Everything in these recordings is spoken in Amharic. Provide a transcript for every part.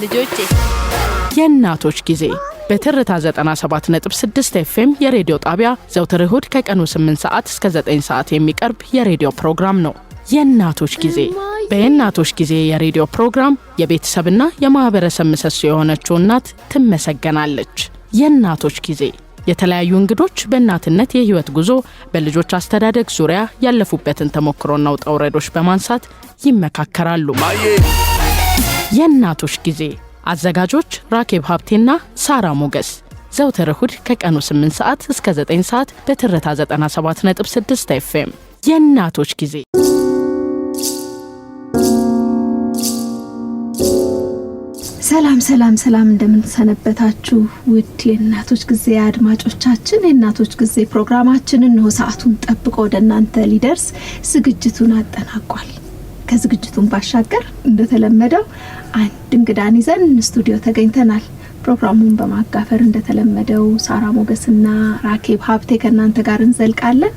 ልጆቼ የእናቶች ጊዜ በትርታ 97.6 FM የሬዲዮ ጣቢያ ዘውትር እሁድ ከቀኑ 8 ሰዓት እስከ 9 ሰዓት የሚቀርብ የሬዲዮ ፕሮግራም ነው። የእናቶች ጊዜ በእናቶች ጊዜ የሬዲዮ ፕሮግራም የቤተሰብና የማህበረሰብ ምሰሶ የሆነችው እናት ትመሰገናለች። የእናቶች ጊዜ የተለያዩ እንግዶች በእናትነት የህይወት ጉዞ በልጆች አስተዳደግ ዙሪያ ያለፉበትን ተሞክሮና ውጣ ውረዶች በማንሳት ይመካከራሉ። የእናቶች ጊዜ አዘጋጆች ራኬብ ሀብቴና ሳራ ሞገስ ዘውትር እሁድ ከቀኑ 8 ሰዓት እስከ 9 ሰዓት በትርታ 97.6 FM የእናቶች ጊዜ። ሰላም እንደምን ሰነበታችሁ ውድ የእናቶች ጊዜ አድማጮቻችን። የእናቶች ጊዜ ፕሮግራማችንን ነው ሰዓቱን ጠብቆ ወደናንተ ሊደርስ ዝግጅቱን አጠናቋል። ከዝግጅቱን ባሻገር እንደተለመደው አንድ እንግዳን ይዘን ስቱዲዮ ተገኝተናል። ፕሮግራሙን በማጋፈር እንደተለመደው ሳራ ሞገስና ራኬብ ሀብቴ ከናንተ ጋር እንዘልቃለን።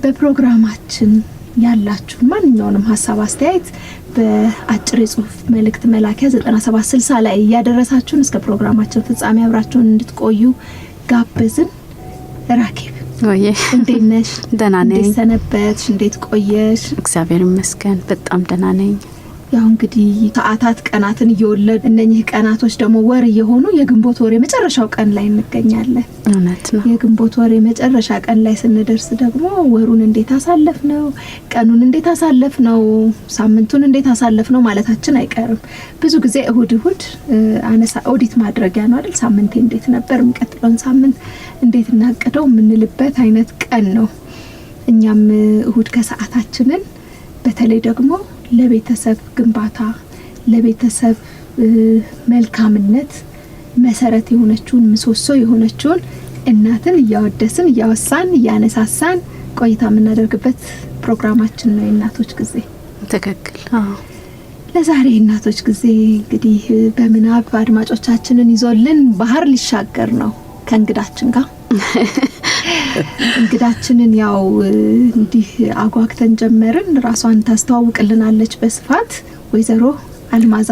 በፕሮግራማችን ያላችሁ ማንኛውንም ሐሳብ አስተያየት በአጭር ጽሁፍ መልእክት መላኪያ 9760 ላይ ያደረሳችሁን እስከ ፕሮግራማችን ፍጻሜ አብራችሁን እንድትቆዩ ጋበዝን። ራኬብ ወዬ እንዴት ነሽ? ደህና ነኝ። እንዴት ሰነበትሽ? እንዴት ቆየሽ? እግዚአብሔር ይመስገን በጣም ደህና ነኝ። ያው እንግዲህ ሰዓታት ቀናትን እየወለዱ እነኚህ ቀናቶች ደግሞ ወር እየሆኑ የግንቦት ወር የመጨረሻው ቀን ላይ እንገኛለን። እውነት ነው። የግንቦት ወር የመጨረሻ ቀን ላይ ስንደርስ ደግሞ ወሩን እንዴት አሳለፍነው፣ ቀኑን እንዴት አሳለፍነው፣ ሳምንቱን እንዴት አሳለፍነው ማለታችን አይቀርም። ብዙ ጊዜ እሁድ አነሳ ኦዲት ማድረጊያ ነው አይደል? ሳምንቴ እንዴት ነበር፣ የሚቀጥለውን ሳምንት እንዴት እናቀደው የምንልበት አይነት ቀን ነው። እኛም እሁድ ከሰዓታችንን በተለይ ደግሞ ለቤተሰብ ግንባታ ለቤተሰብ መልካምነት መሰረት የሆነችውን ምሰሶ የሆነችውን እናትን እያወደስን እያወሳን እያነሳሳን ቆይታ የምናደርግበት ፕሮግራማችን ነው የእናቶች ጊዜ። ትክክል። ለዛሬ የእናቶች ጊዜ እንግዲህ በምናብ አድማጮቻችንን ይዞልን ባህር ሊሻገር ነው ከእንግዳችን ጋር። እንግዳችንን ያው እንዲህ አጓግተን ጀመርን። ራሷን ታስተዋውቅልናለች በስፋት ወይዘሮ አልማዝ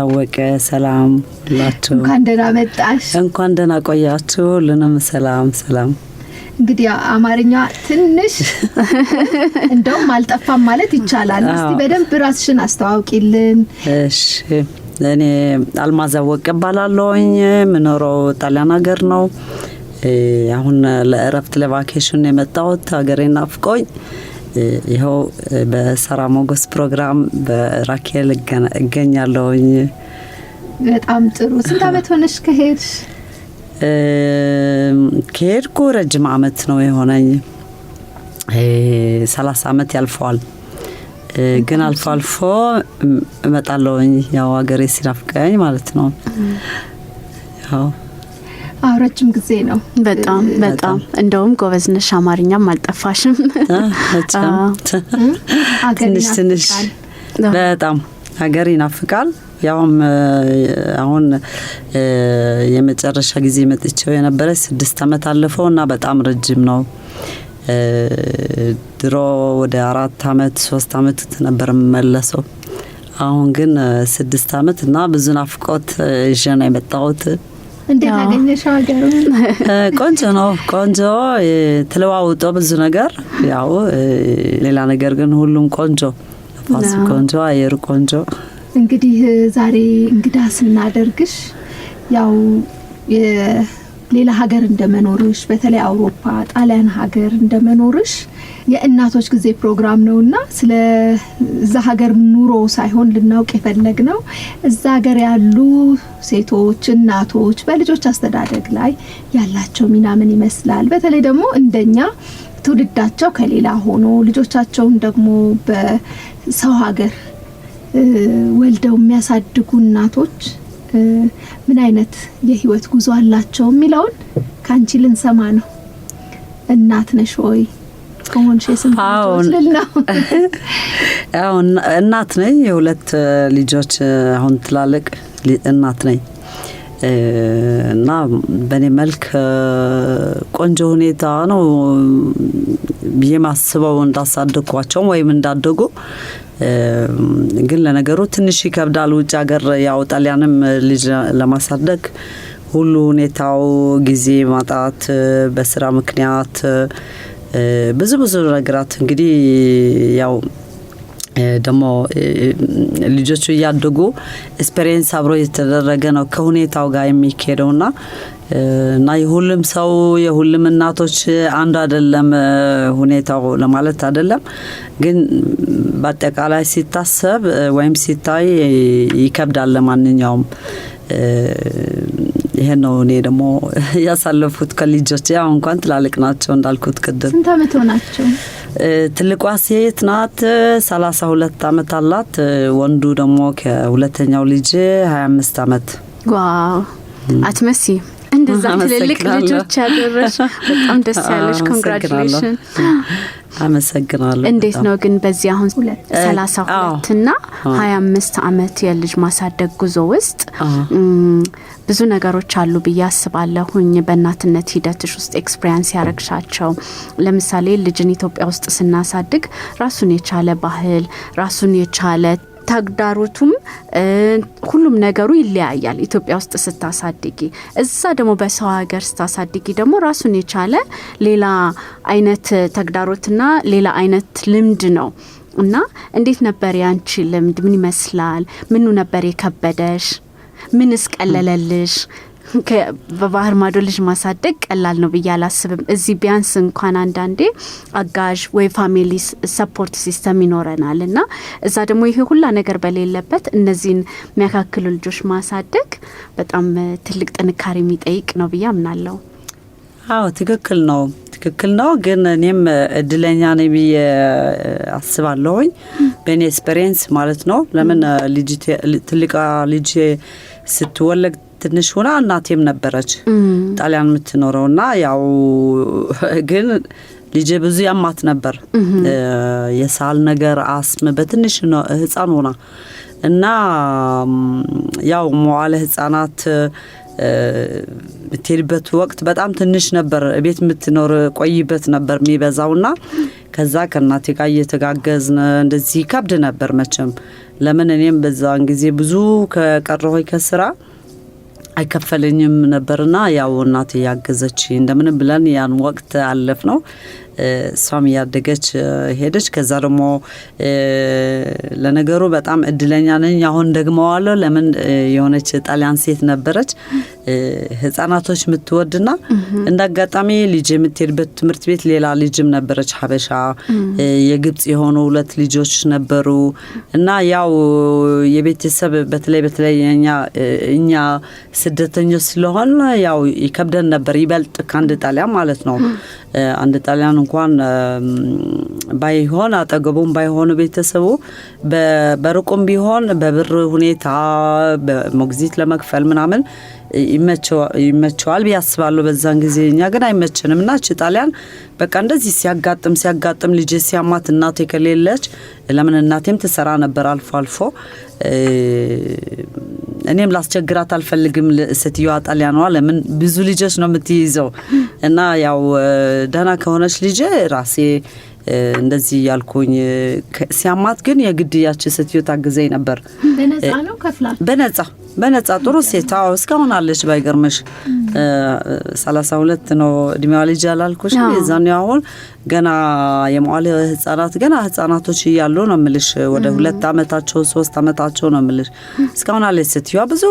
አወቀ። ሰላም ሁላችሁ፣ እንኳን ደህና መጣሽ። እንኳን ደህና ቆያችሁ። ሁሉንም ሰላም። እንግዲህ አማርኛ ትንሽ እንደውም አልጠፋም ማለት ይቻላል። እስቲ በደንብ ራስሽን አስተዋውቂልን። እሺ፣ እኔ አልማዝ አወቀ እባላለሁኝ። ምኖረው ጣሊያን ሀገር ነው። አሁን ለእረፍት ለቫኬሽን የመጣሁት ሀገሬን ናፍቆኝ ይኸው በሳራ ሞገስ ፕሮግራም በራኬል እገኛለሁኝ። በጣም ጥሩ። ስንት አመት ሆነሽ ከሄድሽ? ከሄድኩ ረጅም አመት ነው የሆነኝ። 30 አመት ያልፈዋል። ግን አልፎ እመጣለሁኝ ያው ሀገሬ ሲናፍቀኝ ማለት ነው። ያው ረጅም ጊዜ ነው። በጣም እንደውም ጎበዝነሽ፣ አማርኛም አልጠፋሽም። ትንሽ በጣም ሀገር ይናፍቃል። ያውም አሁን የመጨረሻ ጊዜ መጥቼው የነበረ 6 አመት አለፈውና በጣም ረጅም ነው። ድሮ ወደ 4 አመት 3 አመት ነበር መለሰው። አሁን ግን 6 አመት እና ብዙ ናፍቆት ይዤ ነው የመጣሁት። እንዴት አገኘሽው ሀገሩን? ቆንጆ ነው። ተለዋውጦ ብዙ ነገር ያው ሌላ ነገር ግን ሁሉም ቆንጆ፣ ፋስ ቆንጆ፣ አየር ቆንጆ። እንግዲህ ዛሬ እንግዳ ስናደርግሽ ያው ሌላ ሀገር እንደመኖርሽ በተለይ አውሮፓ ጣሊያን ሀገር እንደመኖርሽ የእናቶች ጊዜ ፕሮግራም ነውና ስለ እዛ ሀገር ኑሮ ሳይሆን ልናውቅ የፈለግነው እዛ ሀገር ያሉ ሴቶች እናቶች በልጆች አስተዳደግ ላይ ያላቸው ሚና ምን ይመስላል፣ በተለይ ደግሞ እንደኛ ትውልዳቸው ከሌላ ሆኖ ልጆቻቸውን ደግሞ በሰው ሀገር ወልደው የሚያሳድጉ እናቶች ምን አይነት የህይወት ጉዞ አላቸው የሚለውን ካንቺ ልንሰማ ነው። እናት ነሽ ወይ? ከሆንሽ ስንት ልጅ ነው? እናት ነኝ። የሁለት ልጆች አሁን ትላልቅ እናት ነኝ እና በኔ መልክ ቆንጆ ሁኔታ ነው የማስበው እንዳሳደግኳቸው ወይም እንዳደጉ ግን ለነገሩ ትንሽ ይከብዳል ውጭ ሀገር ያው ጣሊያንም ልጅ ለማሳደግ ሁሉ ሁኔታው ጊዜ ማጣት በስራ ምክንያት ብዙ ነገራት እንግዲህ ያው ደሞ ልጆቹ ያደጉ ኤክስፒሪየንስ አብሮ የተደረገ ነው ከሁኔታው ጋር የሚከደውና እና የሁሉም ሰው የሁሉም እናቶች አንድ አይደለም ሁኔታው ለማለት አይደለም ግን በአጠቃላይ ሲታሰብ ወይም ሲታይ ይከብዳል ለማንኛውም ይሄ ነው እኔ ደግሞ ያሳለፉት ከልጆች ያው እንኳን ትላልቅ ናቸው እንዳልኩት ቅድም ስንት አመት ሆናቸው ትልቋ ሴት ናት 32 አመት አላት ወንዱ ደግሞ ከሁለተኛው ልጅ 25 አመት ዋው አትመሲ እንደዛ ትልልቅ ልጆች ያደረሽ በጣም ደስ ያለሽ ኮንግራቹሌሽን አመሰግናለሁ እንዴት ነው ግን በዚህ አሁን 32 እና 25 አመት የልጅ ማሳደግ ጉዞ ውስጥ ብዙ ነገሮች አሉ በያስባለሁኝ በእናትነት ሂደትሽ ውስጥ ኤክስፒሪየንስ ያረግሻቸው ለምሳሌ ልጅን ኢትዮጵያ ውስጥ ስናሳድግ ራሱን የቻለ ባህል ራሱን የቻለ ተግዳሮቱም ሁሉም ነገሩ ይለያያል ኢትዮጵያ ውስጥ ስታሳድጊ እዛ ደግሞ በሰው ሀገር ስታሳድጊ ደግሞ ራሱን የቻለ ሌላ አይነት ተግዳሮትና ሌላ አይነት ልምድ ነው እና እንዴት ነበር ያንቺ ልምድ ምን ይመስላል ምኑ ነበር የከበደሽ ምንስ ቀለለልሽ በባህር ማዶ ልጅ ማሳደግ ቀላል ነው በያላስብም እዚህ ቢያንስ እንኳን አንዳንዴ አጋዥ ወይ ፋሚሊ ሰፖርት ሲስተም ይኖረናልና እዛ ደግሞ ይሄ ሁላ ነገር በሌለበት እነዚህን የሚያካክሉ ልጆች ማሳደግ በጣም ትልቅ ጥንካሬ የሚጠይቅ ነው በያምናለው አዎ ትክክል ነው ግን እኔም እድለኛ ነኝ ብዬ አስባለሁኝ በኔ ኤክስፒሪየንስ ማለት ነው ለምን ልጅ ትልቃ ልጅ ስትወለድ ትንሽ ሆና እናቴም ነበረች ጣሊያን የምትኖረውና ያው ግን ልጅ ብዙ ያማት ነበር የሳል ነገር አስም በትንሽ ነው ህፃን ሆና እና ያው መዋለ ህፃናት በትልበት ወቅት በጣም ትንሽ ነበር ቤት የምትኖር ቆይበት ነበር የሚበዛውና ከዛ ከናቴ ጋር እየተጋገዝን እንደዚህ ከብድ ነበር መቼም ለምን እኔም በዛን ጊዜ ብዙ ከቀረሁኝ ከስራ አይከፈለኝም ነበርና ያው እናቴ ያገዘች እንደምን ብለን ያን ወቅት አለፍ ነው እሷም ያደገች ሄደች ከዛ ደግሞ ለነገሩ በጣም እድለኛ ነኝ አሁን ደግሞ አለው ለምን የሆነች ጣሊያን ሴት ነበረች ህፃናቶች ምትወድና እንዳጋጣሚ ልጅ የምትሄድበት ትምህርት ቤት ሌላ ልጅም ነበረች ሀበሻ የግብጽ የሆኑ ሁለት ልጆች ነበሩ እና ያው የቤተሰብ በተለይ እኛ ስደተኞች ስለሆን ያው ይከብደን ነበር ይበልጥ ካንድ ጣሊያን ማለት ነው አንድ ጣሊያን እንኳን ባይሆን አጠገቡም ባይሆን ቤተሰቡ በርቁም ቢሆን በብር ሁኔታ በሞግዚት ለመክፈል ምናምን ይመቸዋል ቢያስባሉ በዛን ጊዜ እኛ ግን አይመቸንምና ጣሊያን በቃ እንደዚህ ሲያጋጥም ልጅ ሲያማት እናቴ ከሌለች ለምን እናቴም ትሰራ ነበር አልፎ እኔም ላስቸግራት አልፈልግም ስትየዋ ጣሊያኗ ለምን ብዙ ልጆች ነው የምትይዘው እና ያው ደህና ከሆነች ልጅ ራሴ እንደዚህ ያልኩኝ ሲያማት ግን የግድያች ስትዩ ታግዘኝ ነበር በነፃ ነው ከፍላ በነፃ ጥሩ ሴታው እስካሁን አለች ባይገርምሽ 32 ነው እድሜዋ ልጅ ያላልኩሽ የዛን ያሁን ገና የሟለ ህፃናት ገና ህፃናቶች ይያሉ ነው ምልሽ ወደ 2 አመታቸው 3 አመታቸው ነው ምልሽ እስካሁን አለች ስትዩ ብዙ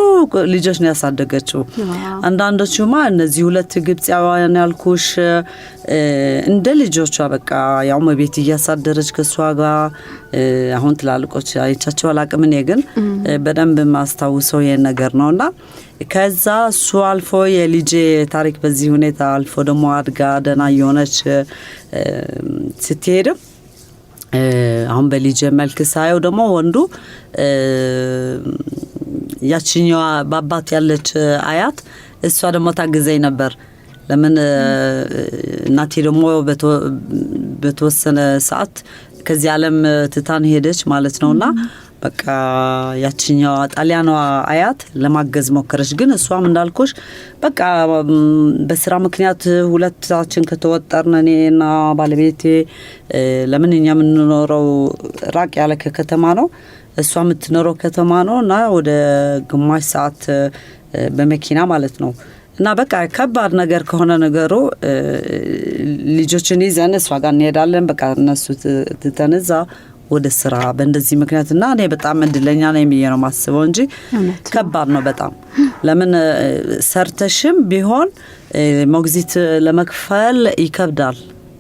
ልጆች ነው ያሳደገችው አንዳንዶቹማ እነዚህ ሁለት ግብጻውያን ያልኩሽ እንደ ልጆቿ በቃ ያው መቤት እያሳደረች ከሷ ጋር አሁን ትላልቆች አይቻቸው አላቅም እኔ ግን በደንብ ማስተዋውሰው ይሄን ነገር ነውና ከዛ እሱ አልፎ የልጄ ታሪክ በዚህ ሁኔታ አልፎ ደግሞ አድጋ ደና የሆነች ስትሄድ አሁን በልጄ መልክ ሳየው ደግሞ ወንዱ ያቺኛዋ ባባት ያለች አያት እሷ ደግሞ ታግዘኝ ነበር ለምን እናቴ ደግሞ በተወሰነ ሰዓት ከዚህ ዓለም ትታን ሄደች ማለት ነውና በቃ ያቺኛው ጣሊያኗ አያት ለማገዝ ሞከረች። ግን እሷም እንዳልኩሽ በቃ በስራ ምክንያት ሁለታችን ከተወጠርን እኔና ባለቤቴ ለምን እኛ የምንኖረው ራቅ ያለ ከተማ ነው፣ እሷ የምትኖረው ከተማ ነው እና ወደ ግማሽ ሰዓት በመኪና ማለት ነው። እና በቃ ከባድ ነገር ከሆነ ነገሩ ልጆችን ይዘን እሷ ጋር እንሄዳለን። በቃ እነሱ ትተንዛ ወደ ስራ በእንደዚህ ምክንያትና እኔ በጣም እድለኛ ነኝ ብዬ ነው ማስበው እንጂ ከባድ ነው በጣም። ለምን ሰርተሽም ቢሆን ሞግዚት ለመክፈል ይከብዳል።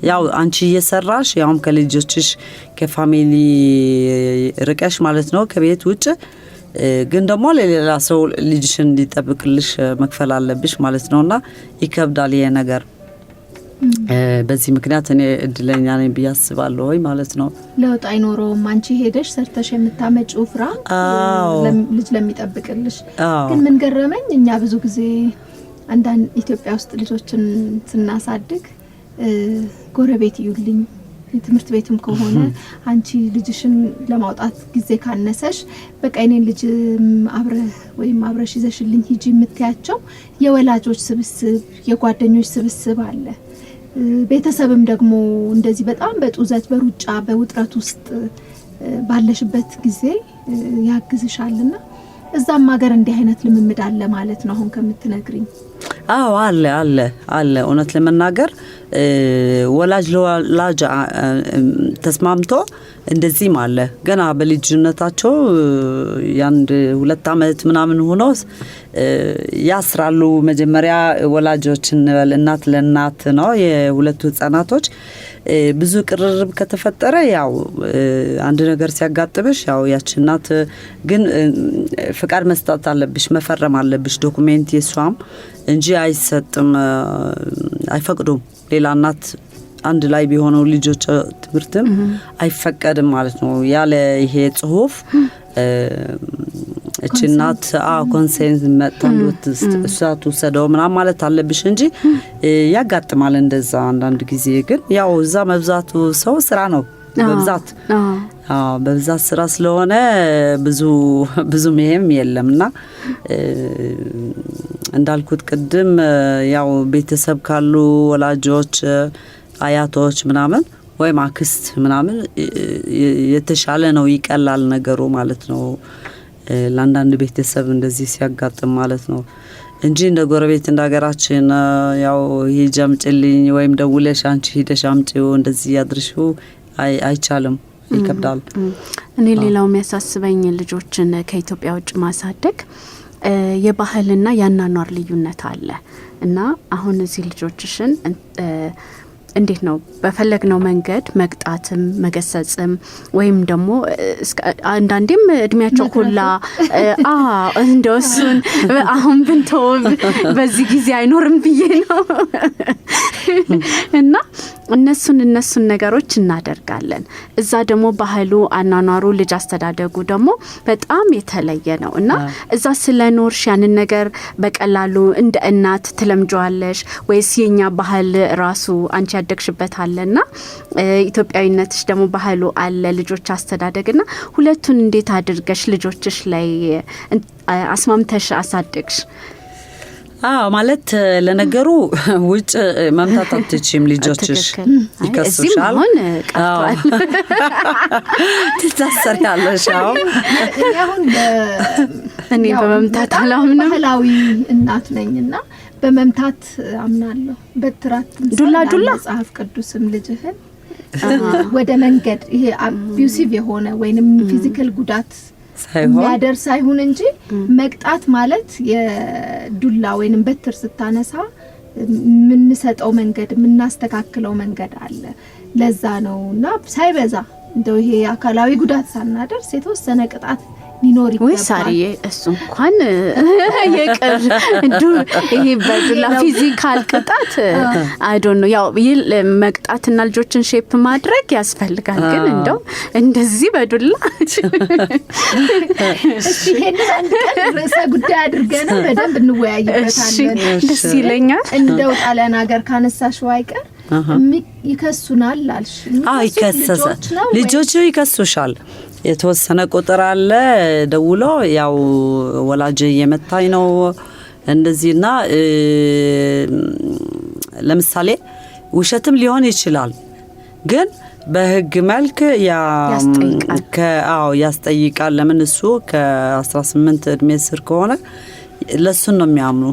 ያው አንቺ እየሰራሽ ያውም ከልጆችሽ ከፋሚሊ ርቀሽ ማለት ነው ከቤት ውጭ፣ ግን ደግሞ ለሌላ ሰው ልጅሽን እንዲጠብቅልሽ መክፈል አለብሽ ማለት ነውና ይከብዳል ይሄ ነገር። በዚህ ምክንያት እኔ እድለኛ ነኝ ብዬ አስባለሁ ወይ ማለት ነው። ለውጥ አይኖረውም አንቺ ሄደሽ ሰርተሽ የምታመጪው ፍራንክ ልጅ ለሚጠብቅልሽ። ግን ምን ገረመኝ እኛ ብዙ ጊዜ አንዳንድ ኢትዮጵያ ውስጥ ልጆችን ስናሳድግ ጎረቤት ይዩልኝ ትምህርት ቤትም ከሆነ አንቺ ልጅሽን ለማውጣት ጊዜ ካነሰሽ በቃ እኔን ልጅ አብረሽ ይዘሽልኝ ሂጂ የምትያቸው የወላጆች ስብስብ የጓደኞች ስብስብ አለ። ቤተሰብም ደግሞ እንደዚህ በጣም በጡዘት በሩጫ በውጥረት ውስጥ ባለሽበት ጊዜ ያግዝሻልና እዛም ሀገር እንዲህ አይነት ልምምድ አለ ማለት ነው አሁን ከምትነግሪኝ? አዎ አለ እውነት ለመናገር ወላጅ ለወላጅ ተስማምቶ እንደዚህም አለ። ገና በልጅነታቸው ያንድ 2 አመት ምናምን ሆኖ ያስራሉ። መጀመሪያ ወላጆችን እናት ለእናት ነው የሁለቱ ህፃናቶች ብዙ ቅርርብ ከተፈጠረ ያው አንድ ነገር ሲያጋጥምሽ ያው ያቺ እናት ግን ፍቃድ መስጠት አለብሽ፣ መፈረም አለብሽ ዶክሜንት የሷም እንጂ አይሰጥም፣ አይፈቅዱም። ሌላ እናት አንድ ላይ ቢሆነው ልጆች ትምህርትም አይፈቀድም ማለት ነው። ያለ ይሄ ጽሁፍ እቺ እናት ኮንሴንት መጣሉት እሳቱ ሰደው ምናምን ማለት አለብሽ እንጂ ያጋጥማል እንደዛ አንዳንድ ጊዜ። ግን ያው እዛ መብዛቱ ሰው ስራ ነው በብዛት ስራ ስለሆነ ብዙ መሄም የለምና እንዳልኩት ቅድም ያው ቤተሰብ ካሉ ወላጆች አያቶች ምናምን ወይ ማክስት ምናምን የተሻለ ነው፣ ይቀላል ነገሩ ማለት ነው። ለአንዳንድ ቤተሰብ እንደዚህ ሲያጋጥም ማለት ነው እንጂ እንደ ጎረቤት እንዳገራችን ያው ሂጂ አምጪልኝ ወይም ደውለሽ አንቺ ሂደሽ አምጪው እንደዚህ ያድርሽው አይቻልም፣ ይከብዳል። እኔ ሌላው የሚያሳስበኝ ልጆችን ከኢትዮጵያ ውጭ ማሳደግ የባህልና ያናኗር ልዩነት አለ እና አሁን እዚህ ልጆችሽን እንዴት ነው በፈለግነው መንገድ መቅጣትም መገሰጽም ወይም ደግሞ አንዳንዴም እድሜያቸው ሁላ እንደውሱን አሁን ብንተው በዚህ ጊዜ አይኖርም ብዬ ነው እና እነሱን ነገሮች እናደርጋለን። እዛ ደግሞ ባህሉ አናኗሩ ልጅ አስተዳደጉ ደግሞ በጣም የተለየ ነው እና እዛ ስለኖርሽ ያንን ነገር በቀላሉ እንደ እናት ትለምጇለሽ ወይስ የኛ ባህል ራሱ አንቺ ያደግሽበት አለና ኢትዮጵያዊነትሽ ደግሞ ባህሉ አለ ልጆች አስተዳደግና ሁለቱን እንዴት አድርገሽ ልጆችሽ ላይ አስማምተሽ አሳደግሽ? ማለት ለነገሩ ውጭ መምታት አትችይም፣ ልጆችሽ ይከሱሻል። ቀርቷል ትታሰሪያለሽ። አሁን እኔ በመምታት አላምንም። ባህላዊ እናት ነኝና በመምታት አምናለሁ። በትራት ዱላ መጽሐፍ ቅዱስም ልጅህን ወደ መንገድ ይሄ አቢዩሲቭ የሆነ ወይንም ፊዚካል ጉዳት የሚያደርስ አይሁን እንጂ መቅጣት ማለት የዱላ ወይንም በትር ስታነሳ ምንሰጠው መንገድ ምናስተካክለው መንገድ አለ። ለዛ ነውና ሳይበዛ እንደው ይሄ አካላዊ ጉዳት ሳናደርስ የተወሰነ ቅጣት ሊኖር ይገባል። ወይ ሳሪዬ እሱ እንኳን የቀር ይሄ በዱላ ፊዚካል ቅጣት አይ ዶንት ኖ ያው መቅጣትና ልጆችን ሼፕ ማድረግ ያስፈልጋል። ግን እንደው እንደዚህ በዱላ እሺ ይሄንን አንድ ቀን ርዕሰ ጉዳይ አድርገን በደንብ እንወያይበታለን። ደስ ይለኛል። እንደው ጣሊያን ሀገር ካነሳሽው አይቀር ይከሱናል አልሽ? ይከሰሳል። ልጆቹ ይከሱሻል። የተወሰነ ቁጥር አለ ደውሎ ያው ወላጅ የመታኝ ነው እንደዚህና ለምሳሌ ውሸትም ሊሆን ይችላል ግን በህግ መልክ ያስጠይቃል ለምን እሱ ከ18 እድሜ ስር ከሆነ ለሱን ነው የሚያምኑ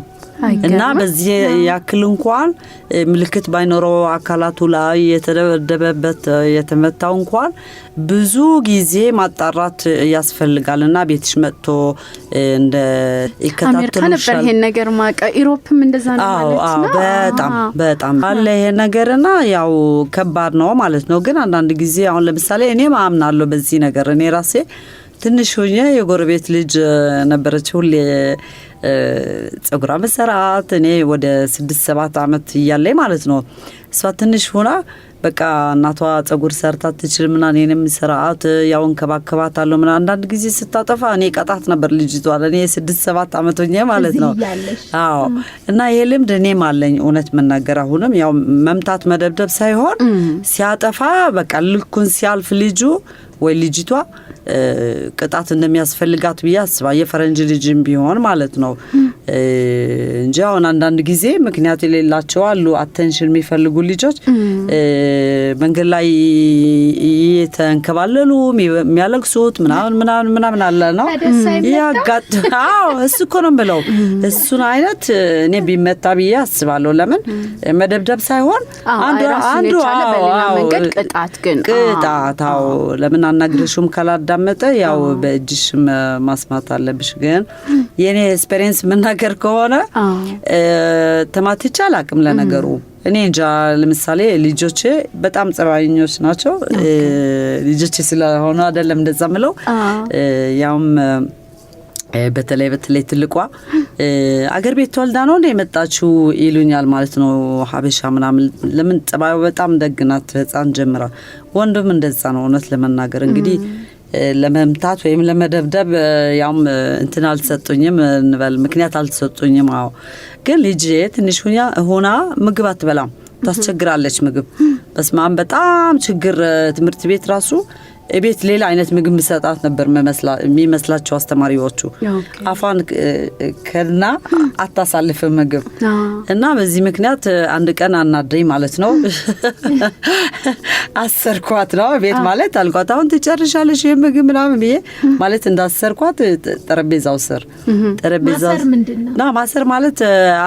እና በዚህ ያክል እንኳን ምልክት ባይኖረው አካላቱ ላይ የተደበደበበት የተመታው እንኳን ብዙ ጊዜ ማጣራት ያስፈልጋልና ቤትሽ መጥቶ እንደ ይከታተሉሻል ይሄን ነገር ማቀ ኢሮፕም እንደዛ ነው ማለት ነው በጣም አለ ይሄ ነገርና ያው ከባድ ነው ማለት ነው ግን አንዳንድ ጊዜ አሁን ለምሳሌ እኔ ማምናለሁ በዚህ ነገር እኔ ራሴ ትንሽ ሆኜ የጎረቤት ልጅ ነበረች ሁሌ ጸጉራ መሰራት እኔ ወደ 6-7 አመት ይያለኝ ማለት ነው እሷ ትንሽ ሆና በቃ እናቷ ጸጉር ሰርታ ትችልምና እኔንም ስራአት ያው እንከባከባታለሁ ምን አንዳንድ ጊዜ ስታጠፋ እኔ ቀጣት ነበር ልጅቷ ለኔ 6-7 አመት ሆኜ ማለት ነው አዎ እና ይሄ ልምድ እኔም አለኝ እውነት መናገር አሁንም ያው መምታት መደብደብ ሳይሆን ሲያጠፋ በቃ ልኩን ሲያልፍ ልጁ ወይ ልጅቷ ቅጣት እንደሚያስፈልጋት ቢያስባ የፈረንጅ ልጅም ቢሆን ማለት ነው እንጂ አሁን አንዳንድ ጊዜ ምክንያት የሌላቸው አሉ አቴንሽን የሚፈልጉ ልጆች መንገድ ላይ የተንከባለሉ የሚያለቅሱት ምናምን አለ ነው ያጋጥማው እሱ እኮ ነው ብለው እሱን አይነት እኔ ቢመታ ብዬ አስባለሁ ለምን መደብደብ ሳይሆን አንዱ መንገድ ቅጣታው ለምን አናግረሽም ካላዳመጠ ያው በእጅሽ ማስማት አለብሽ ግን የኔ ኤክስፒሪየንስ መናገር ከሆነ ተማትቻል አቅም ለነገሩ እኔ እንጃ ለምሳሌ ልጆቼ በጣም ጸባይኞች ናቸው ልጆቼ ስለሆነ አይደለም እንደዛ ምለው ያውም በተለይ ትልቋ አገር ቤት ተወልዳ ነው እንደ የመጣችው ይሉኛል ማለት ነው ሀበሻ ምናምን ለምን ጸባዩ በጣም ደግናት ህፃን ጀምራ ወንድም እንደዛ ነው እውነት ለመናገር እንግዲህ ለመምታት ወይም ለመደብደብ ያውም እንትን አልሰጡኝም እንበል ምክንያት አልሰጡኝም አዎ ግን ልጄ ትንሽ ሆና ምግብ አትበላም ታስቸግራለች ምግብ በስማም በጣም ችግር ትምህርት ቤት ራሱ ቤት ሌላ አይነት ምግብ መስጣት ነበር የሚመስላቸው አስተማሪዎቹ አፋን ከና አታሳልፍ ምግብ እና በዚህ ምክንያት አንድ ቀን አናደኝ ማለት ነው አሰርኳት ነው ቤት ማለት አልኳት አሁን ትጨርሻለሽ የምግብ ምናምን ብዬ ማለት እንዳሰርኳት ጠረጴዛው ስር ጠረጴዛው ና ማሰር ማለት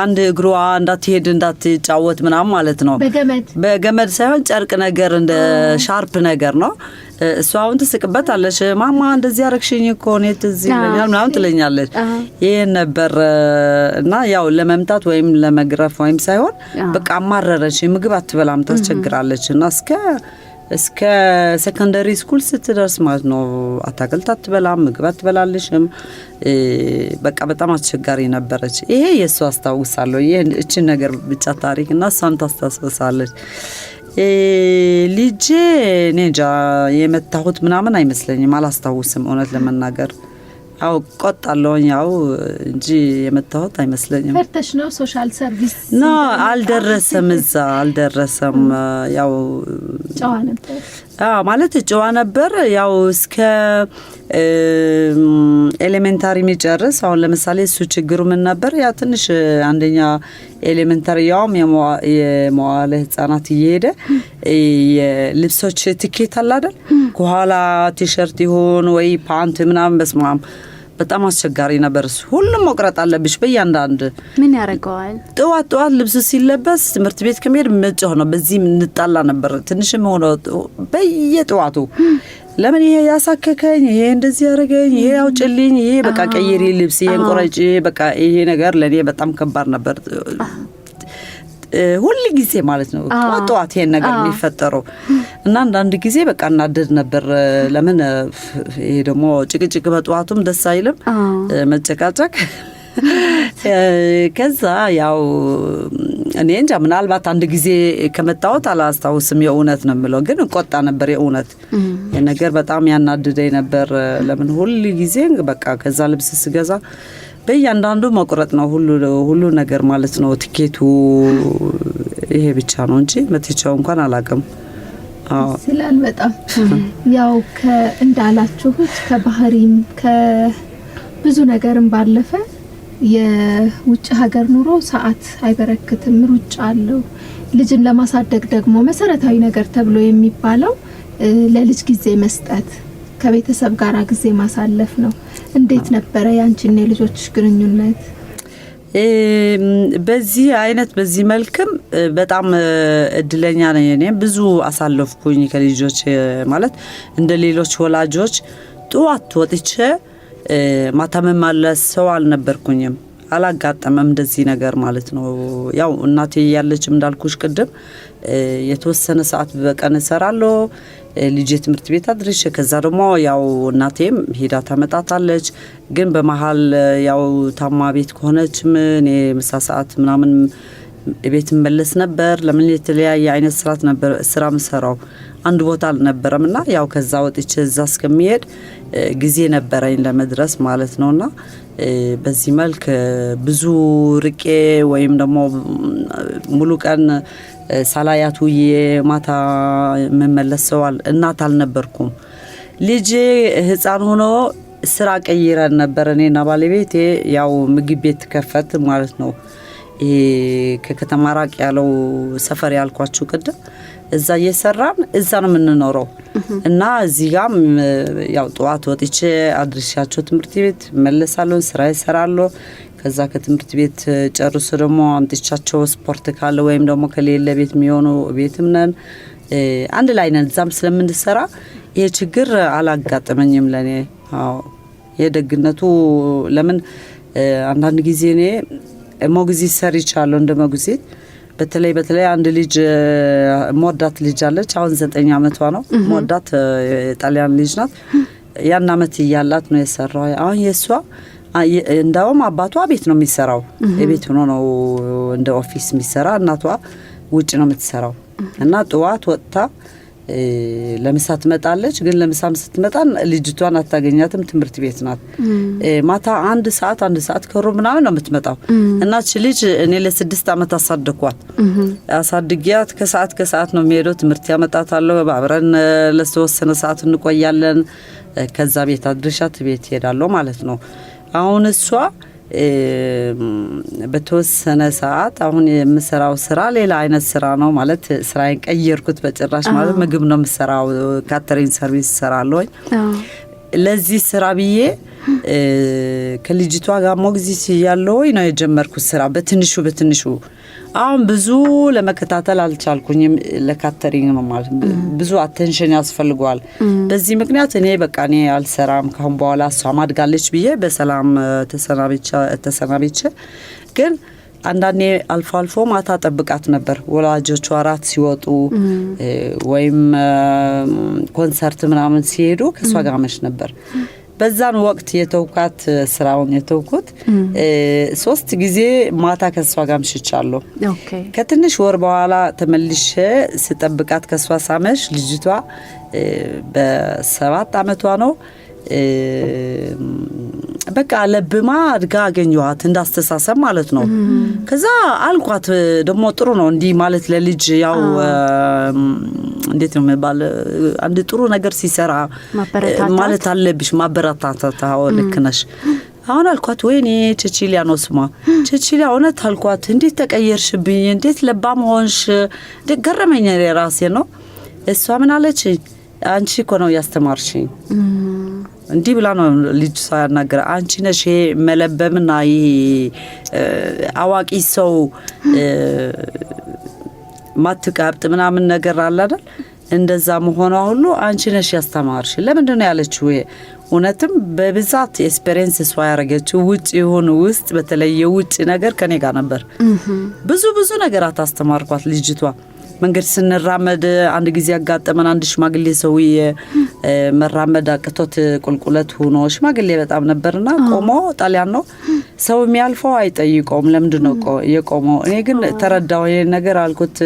አንድ እግሯ እንዳትሄድ እንዳትጫወት ምናምን ማለት ነው በገመድ ሳይሆን ጨርቅ ነገር እንደ ሻርፕ ነገር ነው እሷ አሁን ትስቅበታለች ማማ እንደዚህ ያረክሽኝ እኮ ነው ትዚህ ይለኛል ምናምን ትለኛለች ይሄ ነበር እና ያው ለመምታት ወይም ለመግረፍ ወይም ሳይሆን በቃ አማረረች ምግብ አትበላም ታስቸግራለች እና እስከ ሴኮንደሪ ስኩል ስትደርስ ማለት ነው አታክልት አትበላም ምግብ አትበላልሽም በቃ በጣም አስቸጋሪ ነበረች ይሄ የሷ አስታውሳለሁ ይሄ እቺ ነገር ብቻ ታሪክና እሷን ታስታውሳለች ልጄ ነጃ የመታሁት ምናምን አይመስለኝም አላስታውስም እውነት ለመናገር አው ቆጣለሁ ያው እንጂ የመታሁት አይመስለኝም ፈርተሽ ነው ሶሻል ሰርቪስ ኖ አልደረሰም ያው ጨዋ ነበር ማለት ጨዋ ነበር ያው እስከ ኤሌመንታሪ የሚጨርስ አሁን ለምሳሌ እሱ ችግሩ ምን ነበር ያ ትንሽ አንደኛ ኤሌመንታሪ ያውም የመዋለ ህፃናት እየሄደ የልብሶች ትኬት አለ አይደል ከኋላ ቲሸርት ይሁን ወይ ፓንት ምናምን በስማም በጣም አስቸጋሪ ነበር ሁሉም መቅረጥ አለብሽ በእያንዳንድ ምን ያረጋዋል ጠዋት ልብስ ሲለበስ ትምህርት ቤት ከመሄድ መጫው ነው በዚህ እንጣላ ነበር ትንሽም ሆኖ በየጠዋቱ ለምን ይሄ ያሳከከኝ ይሄ እንደዚህ ያረጋኝ ይሄ አውጭልኝ ይሄ በቃ ቀይሪ ልብስ ይሄን ቆረጪ በቃ ይሄ ነገር ለኔ በጣም ከባድ ነበር ሁሉ ጊዜ ማለት ነው ጧት ይሄን ነገር የሚፈጠረው እና አንዳንድ ጊዜ በቃ እናደድ ነበር ለምን ይሄ ደግሞ ጭቅጭቅ በጧቱም ደስ አይልም መጨቃጨቅ ከዛ ያው እኔ እንጃ ምናልባት አንድ ጊዜ ከመጣሁት አላስታውስም የእውነት ነው የምለው ግን ቆጣ ነበር የእውነት የነገር በጣም ያናድደኝ ነበር ለምን ሁሉ ጊዜ በቃ ከዛ ልብስ ስገዛ በእያንዳንዱ መቁረጥ ነው ሁሉ ነገር ማለት ነው ትኬቱ ይሄ ብቻ ነው እንጂ መትቻው እንኳን አላቀም ስላል በጣም ያው እንዳላችሁት ከባህሪም ከብዙ ነገርም ባለፈ የውጭ ሀገር ኑሮ ሰዓት አይበረክትም፣ ሩጫ አለው። ልጅን ለማሳደግ ደግሞ መሰረታዊ ነገር ተብሎ የሚባለው ለልጅ ጊዜ መስጠት፣ ከቤተሰብ ጋር ጊዜ ማሳለፍ ነው። እንዴት ነበረ ያንቺና የልጆችሽ ግንኙነት? በዚህ አይነት በዚህ መልክም በጣም እድለኛ ነኝ። እኔ ብዙ አሳለፍኩኝ ከልጆች ማለት እንደ ሌሎች ወላጆች ጧት ወጥቼ ማታ መመለስ ሰው አልነበርኩኝም። አላጋጠመም እንደዚህ ነገር ማለት ነው። ያው እናቴ ያለችም እንዳልኩሽ ቅድም የተወሰነ ሰዓት በቀን እሰራለሁ ልጅ ትምህርት ቤት አድርሼ ከዛ ደግሞ ያው እናቴም ሄዳ ታመጣታለች። ግን በመሃል ያው ታማ ቤት ከሆነችም እኔ ምሳ ሰዓት ምናምን ቤት መለስ ነበር። ለምን የተለያየ አይነት ስራ ምሰራው አንድ ቦታ አልነበረምና ያው ከዛ ወጥቼ እዛ እስከሚሄድ ጊዜ ነበረኝ ለመድረስ ማለት ነውና በዚህ መልክ ብዙ ርቄ ወይም ደግሞ ሙሉ ቀን ሳላያት ውዬ ማታ መመለሰዋል እናት አልነበርኩም። ልጄ ህፃን ሆኖ ስራ ቀይረን ነበር እኔና ባለቤቴ። ያው ምግብ ቤት ከፈት ማለት ነው። ከከተማ ራቅ ያለው ሰፈር ያልኳችሁ ቅድም እዛ እየሰራን እዛ ነው የምንኖረው እና እዚህ ጋር ያው ጠዋት ወጥቼ አድርሻቸው ትምህርት ቤት መለሳለሁ፣ ስራ ይሰራለሁ። ከዛ ከትምህርት ቤት ጨርሶ ደግሞ አምጥቻቸው ስፖርት ካለ ወይም ደግሞ ከሌለ ቤት የሚሆኑ ቤትም ነን አንድ ላይ ነን። እዛም ስለምንሰራ ይሄ ችግር አላጋጠመኝም ለኔ። አዎ የደግነቱ ለምን አንዳንድ ጊዜ እኔ ሞግዚት ሰርቻለሁ እንደ ሞግዚት በተለይ አንድ ልጅ ሞዳት ልጅ አለች። አሁን 9 አመቷ ነው። ሞዳት ጣሊያን ልጅ ናት። ያን አመት ያላት ነው የሰራው። አሁን የሷ እንዳውም አባቷ ቤት ነው የሚሰራው። የቤት ሆኖ ነው እንደ ኦፊስ የሚሰራ። እናቷ ውጭ ነው የምትሰራው እና ጠዋት ወጥታ ለምሳ ትመጣለች። ግን ለምሳም ስትመጣ ልጅቷን አታገኛትም፣ ትምህርት ቤት ናት። ማታ አንድ ሰዓት ከሩብ ምናምን ነው የምትመጣው። እናች ልጅ እኔ ለ6 አመት አሳደኳት። አሳድጊያት ከሰዓት ነው የሚሄደው። ትምህርት ያመጣታለሁ። አብረን ለተወሰነ ሰዓት እንቆያለን። ከዛ ቤት አድርሻት ቤት ሄዳለሁ ማለት ነው። አሁን እሷ በተወሰነ ሰዓት አሁን የምሰራው ስራ ሌላ አይነት ስራ ነው ማለት ስራዬን ቀየርኩት በጭራሽ ማለት ምግብ ነው የምሰራው። ካተሪንግ ሰርቪስ ሰራለሁ። ለዚህ ስራ ብዬ ከልጅቷ ጋር ሞግዚት ያለው ነው የጀመርኩት ስራ በትንሹ። አሁን ብዙ ለመከታተል አልቻልኩኝም። ለካተሪንግ ነው ማለት ብዙ አቴንሽን ያስፈልጋል። በዚህ ምክንያት እኔ አልሰራም ካሁን በኋላ እሷ ማድጋለች ብዬ በሰላም ተሰናብቼ ግን አንዳንዴ አልፎ ማታ ጠብቃት ነበር። ወላጆቿ አራት ሲወጡ ወይም ኮንሰርት ምናምን ሲሄዱ ከሷ ጋር መሽ ነበር። በዛን ወቅት የተውካት ስራውን የተውኩት 3 ጊዜ ማታ ከሷ ጋር ምሽቻለሁ። ከትንሽ ወር በኋላ ተመልሼ ስጠብቃት ከሷ ሳመሽ ልጅቷ በ7 አመቷ ነው። በቃ ለብማ አድጋ አገኘኋት እንዳስተሳሰብ ማለት ነው። ከዛ አልኳት ደግሞ ጥሩ ነው እንዲህ ማለት ለልጅ ያው እንዴት ነው የሚባል አንድ ጥሩ ነገር ሲሰራ ማለት አለብሽ ማበረታታት። ልክ ነሽ። አሁን አልኳት ወይኔ ቸቺሊያ ነው ስሟ። ቸቺሊያ እውነት አልኳት እንዴት ተቀየርሽብኝ፣ እንዴት ለባም ሆንሽ፣ ገረመኝ ራሴ ነው። እሷ ምን አለች? አንቺ እኮ ነው ያስተማርሽኝ። እንዲህ ብላ ነው ልጅ ሳያናገር አንቺ ነሽ መለበምና አዋቂ ሰው ማትቀብጥ ምናምን ነገር አለ አይደል? እንደዛ መሆኗ ሁሉ አንቺ ነሽ ያስተማርሽ። ለምንድን ነው ያለችው? እውነትም በብዛት ኤክስፒሪየንስ እሷ ያረገችው ውጭ ይሁን ውስጥ በተለይ የውጭ ነገር ከኔ ጋር ነበር። ብዙ ነገር አታስተማርኳት ልጅቷ። መንገድ ስንራመድ አንድ ጊዜ ያጋጠመን አንድ ሽማግሌ ሰውዬ መራመድ አቅቶት ቁልቁለት ሆኖ ሽማግሌ በጣም ነበርና ቆሞ ጣሊያን ነው ሰው የሚያልፈው አይጠይቀውም። ለምንድን ነው የቆመው? እኔ ግን ተረዳው ይሄ ነገር አልኩት።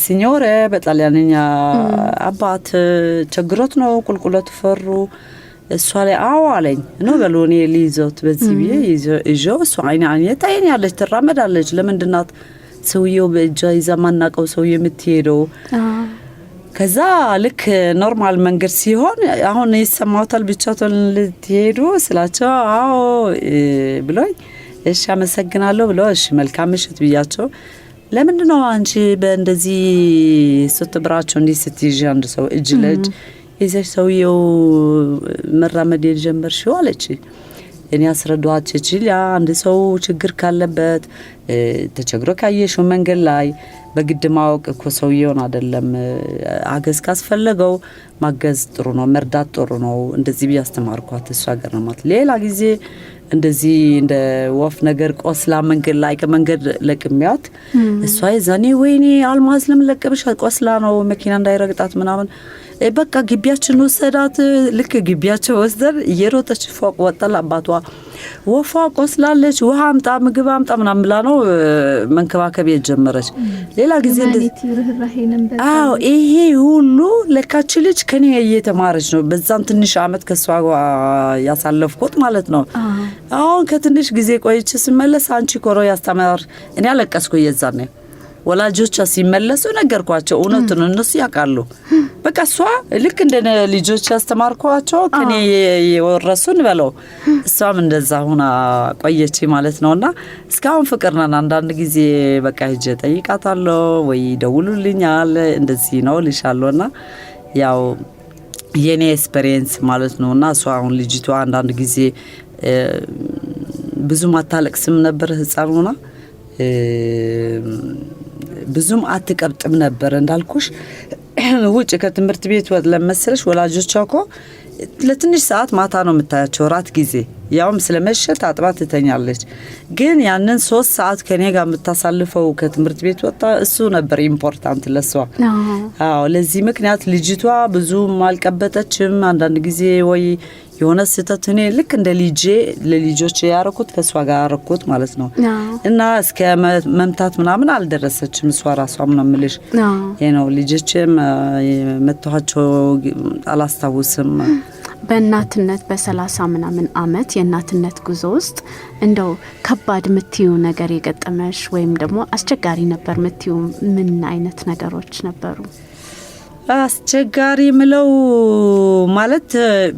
ሲኞሬ በጣሊያንኛ አባት ቸግሮት ነው ቁልቁለት ፈሩ። እሷ ላይ አዎ አለኝ ነው በሉ እኔ ሊይዞት በዚህ ብዬ ይዞ እሷ አይኔ ታየኝ ያለች ትራመዳለች። ለምንድን ናት ሰውየው በእጇ ይዛ ማናቀው ሰው የምትሄደው? ከዛ ልክ ኖርማል መንገድ ሲሆን አሁን ይሰማውታል ብቻውን ልትሄዱ ስላቸው አዎ ብሎኝ እሺ አመሰግናለሁ ብሎ እሺ መልካም ምሽት ብያቸው ለምንድነው አንቺ በእንደዚህ ስትብራቸው እንዲህ ስትይጂ አንድ ሰው እጅ ለእጅ ይዘሽ ሰውየው መራመድ የጀመርሽው አለች እኔ አስረዳኋት ችል አንድ ሰው ችግር ካለበት ተቸግሮ ካየሽው መንገድ ላይ በግድ ማወቅ እኮ ሰውየውን አይደለም አገዝ ካስፈለገው ማገዝ ጥሩ ነው መርዳት ጥሩ ነው እንደዚህ ቢያስተማርኳት እሷ ገርማት ሌላ ጊዜ እንደዚህ እንደ ወፍ ነገር ቆስላ መንገድ ላይ ከመንገድ ለቅሚያት እሷ ይዛኔ ወይኔ አልማዝ ለምለቀብሽ ቆስላ ነው መኪና እንዳይረግጣት ምናምን በቃ ግቢያችን ወሰዳት ልክ ግቢያቸው ወስደን እየሮጠች ፎቅ ወጣላ አባቷ ወፏ ቆስላለች ውሃ አምጣ ምግብ አምጣ ምናምን ብላ ነው መንከባከብ የጀመረች ሌላ ጊዜ አዎ ይሄ ሁሉ ለካች ልጅ ከኔ እየተማረች ነው በዛን ትንሽ አመት ከሷ ያሳለፍኩት ማለት ነው አሁን ከትንሽ ጊዜ ቆይቼ ስመለስ አንቺ ኮሮ ያስተማር እኔ አለቀስኩ የዛኔ ወላጆቿ ሲመለሱ ነገርኳቸው እውነቱን እነሱ ያውቃሉ በቃ እሷ ልክ እንደ ልጆች ያስተማርኳቸው ከኔ የወረሱን በለው እሷም እንደዛ ሆና ቆየች ማለት ነውና እስካሁን ፍቅር ነን አንዳንድ ጊዜ በቃ ሂጄ ጠይቃታለሁ ወይ ደውሉልኛል እንደዚህ ነው ልሻለውና ያው የኔ ኤክስፒሪየንስ ማለት ነውና እሷ አሁን ልጅቷ አንዳንድ ጊዜ ብዙም አታለቅስም ነበር ህፃን ሆና ብዙም አትቀብጥም ነበር እንዳልኩሽ ውጭ ከትምህርት ቤት ለመሰለሽ ወላጆቿ እኮ ለትንሽ ሰዓት ማታ ነው የምታያቸው ራት ጊዜ ያውም ስለመሸት አጥባ ትተኛለች ግን ያንን 3 ሰዓት ከኔ ጋር የምታሳልፈው ከትምህርት ቤት ወጣ እሱ ነበር ኢምፖርታንት ለሷ አዎ ለዚህ ምክንያት ልጅቷ ብዙም አልቀበጠችም አንዳንድ ጊዜ ወይ የሆነ ስህተት እኔ ልክ እንደ ልጄ ለልጆች ያረኩት ከሷ ጋር ያረኩት ማለት ነው እና እስከ መምታት ምናምን አልደረሰችም እሷ ራሷም ነው ምልሽ የነው ልጆችም መተዋቸው አላስታውስም በእናትነት በ30 ምናምን አመት የእናትነት ጉዞ ውስጥ እንደው ከባድ ምትዩ ነገር የገጠመሽ ወይም ደግሞ አስቸጋሪ ነበር ምትዩ ምን አይነት ነገሮች ነበሩ አስቸጋሪ ምለው ማለት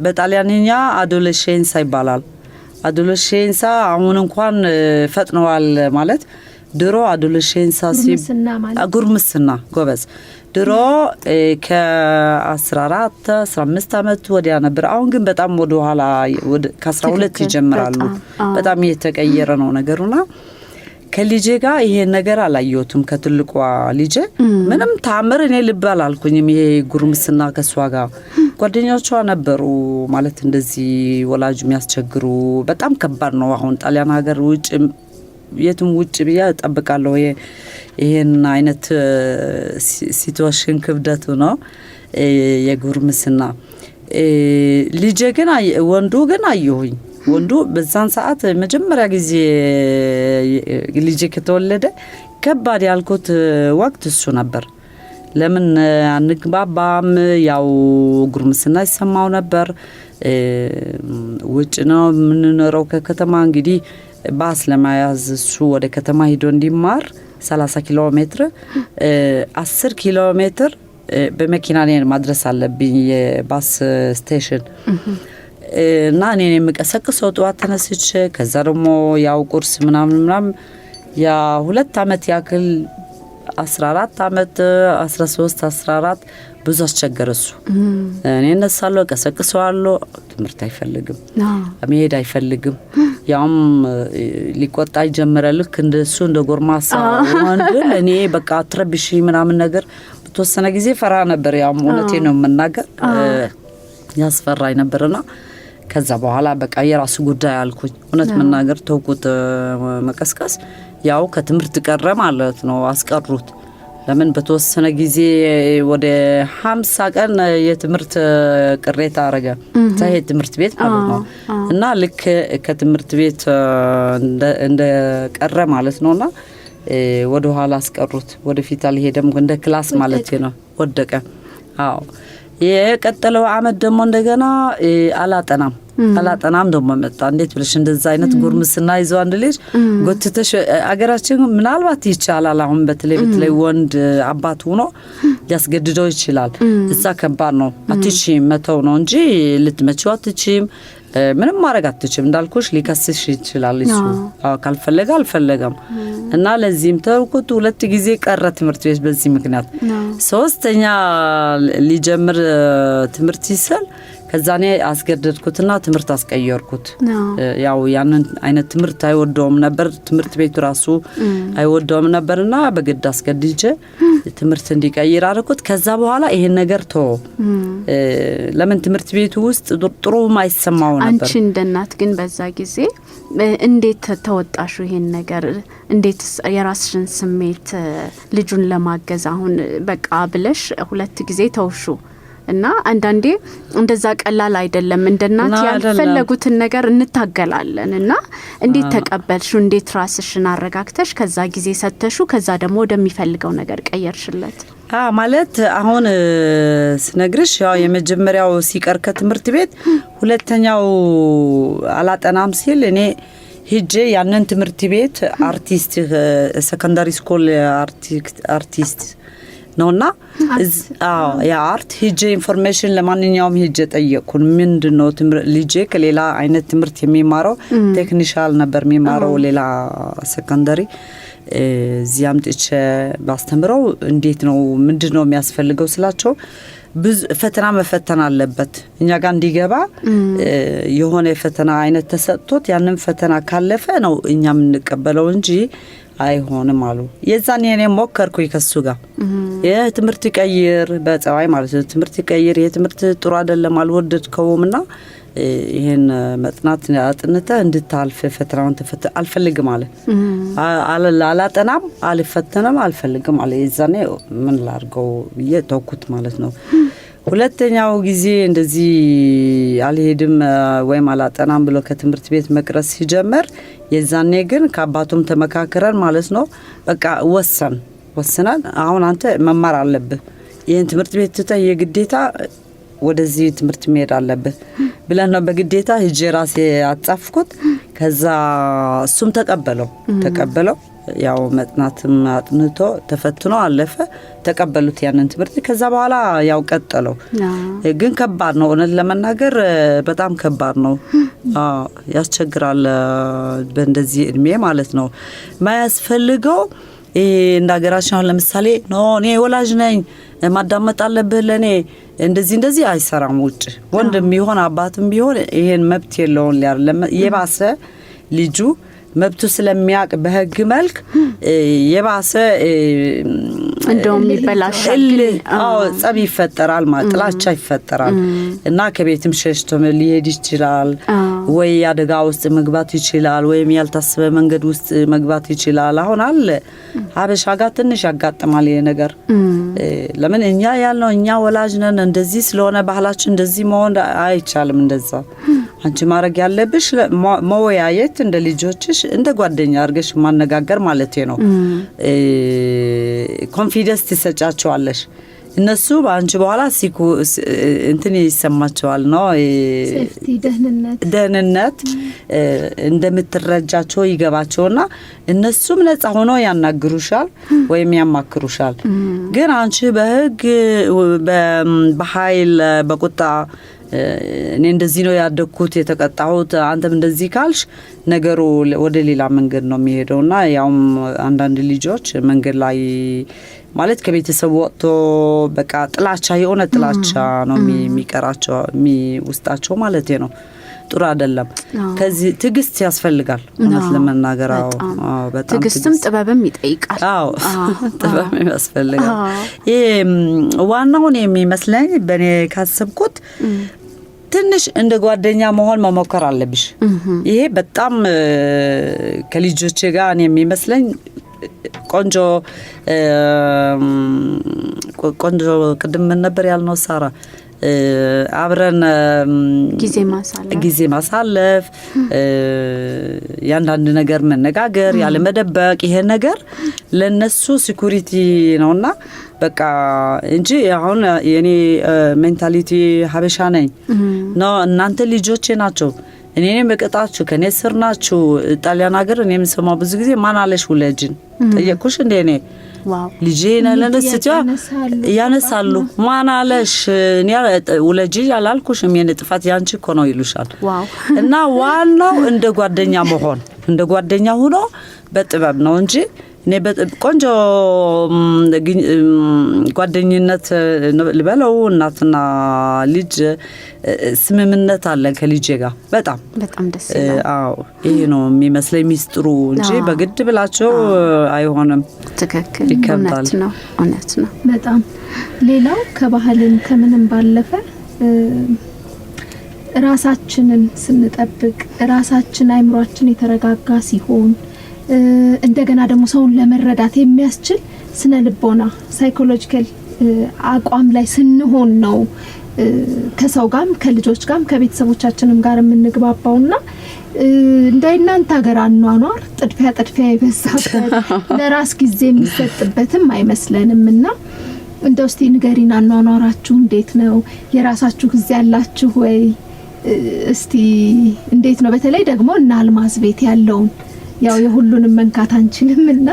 በጣሊያንኛ አዶሌሼንሳ ይባላል አዶሌሼንሳ አሁን እንኳን ፈጥነዋል ማለት ድሮ አዶሌሼንሳ ጉርምስና ጎበዝ ድሮ ከ14 15 አመት ወዲያ ነበር አሁን ግን በጣም ወደ ኋላ ከ12 ይጀምራሉ በጣም የተቀየረ ነው ነገሩና ከልጄ ጋር ይሄ ነገር አላየሁትም ከትልቋ ልጄ ምንም ታምር እኔ ልባል አልኩኝም ይሄ ጉርምስና ከሷ ጋር ጓደኞቿ ነበሩ ማለት እንደዚህ ወላጅ የሚያስቸግሩ በጣም ከባድ ነው አሁን ጣሊያን ሀገር ውጭ የትም ውጭ ብያ ተጠብቃለሁ ይሄን አይነት ሲቹዌሽን ክብደቱ ነው የጉርምስና ልጄ ግን ወንዱ ግን አየሁኝ ወንዱ በዛን ሰዓት መጀመሪያ ጊዜ ልጄ ከተወለደ ከባድ ያልኩት ወቅት እሱ ነበር ለምን አንግባባም ያው ጉርምስና ይሰማው ነበር ውጭ ነው ምንኖረው ከከተማ እንግዲህ ባስ ለማያዝ እሱ ወደ ከተማ ሄዶ እንዲማር 30 ኪሎ ሜትር 10 ኪሎ ሜትር በመኪና ላይ ማድረስ አለብኝ የባስ ስቴሽን እና እኔ የምቀሰቅሰው ጧት ተነስቼ ከዛ ደግሞ ያው ቁርስ ምናምን ያ 2 አመት ያክል 14 አመት 13 14 ብዙ አስቸገረሱ እኔ እነሳለሁ ቀሰቅሰዋለሁ ትምህርት አይፈልግም መሄድ አይፈልግም ያም ሊቆጣ ይጀምራል ልክ እንደሱ እንደ ጎርማሳ ወንድ እኔ በቃ አትረብሺ ምናምን ነገር በተወሰነ ጊዜ ፈራ ነበር ያው እውነቴ ነው መናገር ያስፈራኝ ነበርና ከዛ በኋላ በቃ የራሱ ጉዳይ አልኩኝ እውነት መናገር ተውኩት መቀስቀስ ያው ከትምህርት ቀረ ማለት ነው አስቀሩት ለምን በተወሰነ ጊዜ ወደ 50 ቀን የትምህርት ቅሬታ አረገ ታሄ ትምህርት ቤት ማለት ነው እና ልክ ከትምህርት ቤት እንደ ቀረ ማለት ነውና ወደ ኋላ አስቀሩት ወደፊት አልሄደም እንደ ክላስ ማለት ነው ወደቀ አዎ የቀጠለው አመት ደግሞ እንደገና አላጠናም አላጠናም ደሞ መጣ እንዴት ብለሽ እንደዛ አይነት ጉርምስና ይዞ አንድ ልጅ ጎትተሽ አገራችን ምናልባት ይቻላል አሁን በተለይ ወንድ አባት ሆኖ ያስገድደው ይችላል እዛ ከባድ ነው አትችይም መተው ነው እንጂ ልትመጪው አትችይም ምንም ማድረግ አትችይም እንዳልኩሽ ሊከስሽ ይችላል እሱ ካልፈለገ አልፈለገም እና ለዚህም ተውኩት ሁለት ጊዜ ቀረ ትምህርት ቤት በዚህ ምክንያት ሶስተኛ ሊጀምር ትምህርት ይሰል ከዛኔ አስገደድኩትና ትምህርት አስቀየርኩት ያው ያንን አይነት ትምህርት አይወደውም ነበር ትምህርት ቤቱ ራሱ አይወደውም ነበርና በግድ አስገድጄ ትምህርት እንዲቀይር አደረኩት ከዛ በኋላ ይሄን ነገር ለምን ትምህርት ቤቱ ውስጥ ጥሩ ማይሰማው ነበር አንቺ እንደናት ግን በዛ ጊዜ እንዴት ተወጣሹ ይሄን ነገር እንዴት የራስሽን ስሜት ልጁን ለማገዝ አሁን በቃ ብለሽ ሁለት ጊዜ ተውሹ እና አንዳንዴ እንደዛ ቀላል አይደለም እንደናት ያልፈለጉትን ነገር እንታገላለን እና እንዴት ተቀበልሽ እንዴት ራስሽን አረጋግተሽ ከዛ ጊዜ ሰተሹ ከዛ ደግሞ ወደሚፈልገው ነገር ቀየርሽለት ማለት አሁን ስነግርሽ ያው የመጀመሪያው ሲቀር ከትምህርት ቤት ሁለተኛው አላጠናም ሲል እኔ ሂጄ ያንን ትምህርት ቤት አርቲስት ሰከንዳሪ ስኩል አርቲስት ነውና ያ አርት ሂጄ ኢንፎርሜሽን ለማንኛውም ሂጄ ጠየቅኩን ምንድነው ልጄ ከሌላ አይነት ትምህርት የሚማረው ቴክኒሻል ነበር የሚማረው ሌላ ሰከንዳሪ ዚያም ጥቼ ባስተምረው እንዴት ነው ምንድነው የሚያስፈልገው ስላቸው ብዙ ፈተና መፈተን አለበት እኛ ጋር እንዲገባ የሆነ ፈተና አይነት ተሰጥቶት ያንን ፈተና ካለፈ ነው እኛም እንቀበለው እንጂ አይሆንም አሉ የዛኔ እኔ ሞከርኩኝ ከሱ ጋር የትምህርት ቀይር በጸባይ ማለት ነው ትምህርት ቀይር የትምህርት ጥሩ አይደለም አልወደድከውምና ይሄን መጥናት አጥንተ እንድታልፍ ፈተናውን ተፈተ አልፈልግም አለ አላጠናም አልፈተነም አልፈልግም አለ የዛኔ ምን ላርገው የተውኩት ማለት ነው ሁለተኛው ጊዜ እንደዚህ አልሄድም ወይም አላጠናም ብሎ ከትምህርት ቤት መቅረስ ሲጀመር የዛኔ ግን ከአባቱም ተመካከረን ማለት ነው በቃ ወሰናል አሁን አንተ መማር አለብህ ይሄን ትምህርት ቤት ተጠየ ግዴታ ወደዚህ ትምህርት መሄድ አለብህ ብለን ነው በግዴታ ሂጄ ራሴ አጻፍኩት ከዛ እሱም ተቀበለው ያው መጥናትም አጥንቶ ተፈትኖ አለፈ ተቀበሉት ያንን ትምህርት ከዛ በኋላ ያው ቀጠለው ግን ከባድ ነው እውነት ለመናገር በጣም ከባድ ነው ያስቸግራል በእንደዚህ እድሜ ማለት ነው ማያስፈልገው እንዳገራችን አሁን ለምሳሌ እኔ ወላጅ ነኝ ማዳመጥ አለብህ ለኔ እንደዚህ አይሰራም ውጭ ወንድም ቢሆን አባትም ቢሆን ይሄን መብት የለውም የባሰ ልጁ መብቱ ስለሚያቅ በህግ መልክ የባሰ እንደውም ይበላሻል ጸብ ይፈጠራል ማጥላቻ ይፈጠራል እና ከቤትም ሸሽቶ ሊሄድ ይችላል ወይ አደጋ ውስጥ መግባት ይችላል ወይም ያልታሰበ መንገድ ውስጥ መግባት ይችላል አሁን አለ ሀበሻ ጋር ትንሽ ያጋጥማል ይሄ ነገር ለምን እኛ ያልነው እኛ ወላጅ ነን እንደዚህ ስለሆነ ባህላችን እንደዚህ መሆን አይቻልም እንደዛ አንቺ ማድረግ ያለብሽ መወያየት እንደ ልጆችሽ እንደ ጓደኛ አርገሽ ማነጋገር ማለት ነው ኮንፊደንስ ትሰጫቸዋለሽ እነሱ ባንቺ በኋላ እንትን ይሰማቸዋል ነው ሴፍቲ ደህንነት እንደምትረጃቸው ይገባቸውና እነሱም ነፃ ሆኖ ያናግሩሻል ወይም ያማክሩሻል ግን አንቺ በህግ በኃይል በቁጣ እኔ እንደዚህ ነው ያደኩት የተቀጣሁት አንተም እንደዚህ ካልሽ ነገሩ ወደ ሌላ መንገድ ነው የሚሄደውና ያው አንዳንድ ልጆች መንገድ ላይ ማለት ከቤተሰብ ወጥቶ በቃ ጥላቻ የሆነ ጥላቻ ነው የሚቀራቸው ውስጣቸው ማለት ነው ጥሩ አይደለም ከዚህ ትግስት ያስፈልጋል እውነት ለመናገር በጣም ትግስትም ጥበብም ይጠይቃል ጥበብም ያስፈልጋል ዋናው ነው የሚመስለኝ በኔ ካሰብኩት ትንሽ እንደ ጓደኛ መሆን መሞከር አለብሽ ይሄ በጣም ከልጆቼ ጋር እኔ የሚመስለኝ ቆንጆ ቅድም ነበር ያልነው ሳራ አብረን ጊዜ ማሳለፍ ያንዳንድ ነገር መነጋገር ያለ መደበቅ ይሄ ነገር ለነሱ ሲኩሪቲ ነውና በቃ እንጂ አሁን የኔ ሜንታሊቲ ሀበሻ ነኝ ነው። እናንተ ልጆቼ ናቸው፣ እኔንም በቀጣችሁ ከኔ ስር ናችሁ። ጣሊያን ሀገር እኔም ሰማው ብዙ ጊዜ ማን አለሽ ውለጅን ጠየቁሽ እንዴ? እኔ ልጄ ለነስተያ ያነሳሉ። ማን አለሽ እኔ ውለጂ ያላልኩሽም የኔ ጥፋት ያንቺ እኮ ነው ይሉሻል። እና ዋናው እንደ ጓደኛ መሆን እንደ ጓደኛ ሆኖ በጥበብ ነው እንጂ እኔ ቆንጆ ጓደኝነት ልበለው እናትና ልጅ ስምምነት አለ ከልጄ ጋር በጣም ደስ ይላል። አዎ ይሄ ነው የሚመስለኝ ሚስጥሩ እንጂ በግድ ብላቸው አይሆንም። ትክክል፣ እውነት ነው። በጣም ሌላው ከባህልን ከምንም ባለፈ ራሳችንን ስንጠብቅ ራሳችን አይምሯችን የተረጋጋ ሲሆን እንደገና ደግሞ ሰውን ለመረዳት የሚያስችል ስነ ልቦና ሳይኮሎጂካል አቋም ላይ ስንሆን ነው ከሰው ጋርም ከልጆች ጋርም ከቤተሰቦቻችንም ጋር የምንግባባውና እንዳይናንተ ሀገር አኗኗር ጥድፊያ ይበዛበት ለራስ ጊዜ የሚሰጥበትም አይመስለንምና እንደው እስቲ ንገሪና አኗኗራችሁ እንዴት ነው? የራሳችሁ ጊዜ ያላችሁ ወይ? እስቲ እንዴት ነው? በተለይ ደግሞ እና አልማዝ ቤት ያለውን ያው የሁሉንም መንካት አንችልምና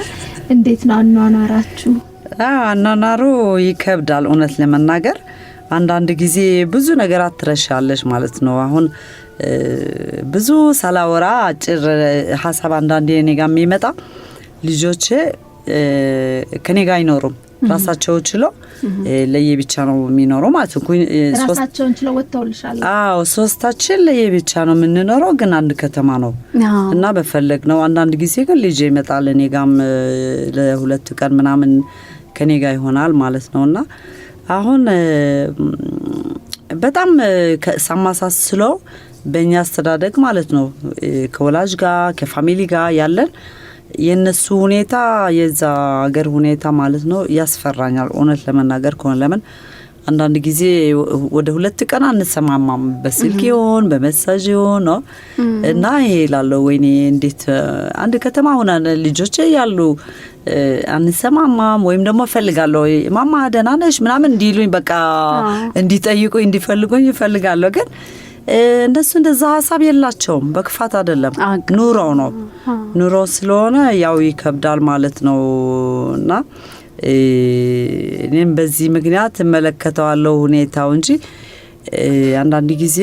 እንዴት ነው አኗኗራችሁ? አኗኗሩ ይከብዳል እውነት ለመናገር አንዳንድ ጊዜ ብዙ ነገር አትረሻለሽ ማለት ነው። አሁን ብዙ ሳላወራ አጭር ሀሳብ አንዳንዴ እኔ ጋር የሚመጣ ልጆቼ ከኔ ጋር አይኖሩም። ራሳቸው ችለው ለየብቻ ነው የሚኖረው ማለት ነው። ራሳቸውን ችለው ወጥተውልሻል? አዎ ሶስታችን ለየብቻ ነው የምንኖረው፣ ግን አንድ ከተማ ነው እና በፈለግ ነው። አንዳንድ ጊዜ ግን ልጄ ይመጣል እኔ ጋርም ለሁለት ቀን ምናምን ከኔ ጋር ይሆናል ማለት ነውና አሁን በጣም ሳማሳስለው በእኛ አስተዳደግ ማለት ነው ከወላጅ ጋር ከፋሚሊ ጋር ያለን የነሱ ሁኔታ የዛ ሀገር ሁኔታ ማለት ነው ያስፈራኛል እውነት ለመናገር ከሆነ። ለምን አንዳንድ ጊዜ ወደ ሁለት ቀን አንሰማማም፣ በስልክ ይሆን በመሳጅ ይሆን ነው እና ይሄ ላለው ወይኔ እንዴት አንድ ከተማ ሆነን ልጆች ያሉ አንሰማማም። ወይም ደግሞ ፈልጋለሁ ማማ ደህና ነሽ ምናምን እንዲሉኝ በቃ እንዲጠይቁኝ እንዲፈልጉኝ ይፈልጋለሁ። ግን እንደሱ እንደዛ ሀሳብ የላቸውም። በክፋት አይደለም፣ ኑሮ ነው። ኑሮ ስለሆነ ያው ይከብዳል ማለት ነው እና እኔም በዚህ ምክንያት እመለከተዋለሁ ሁኔታው እንጂ አንዳንድ ጊዜ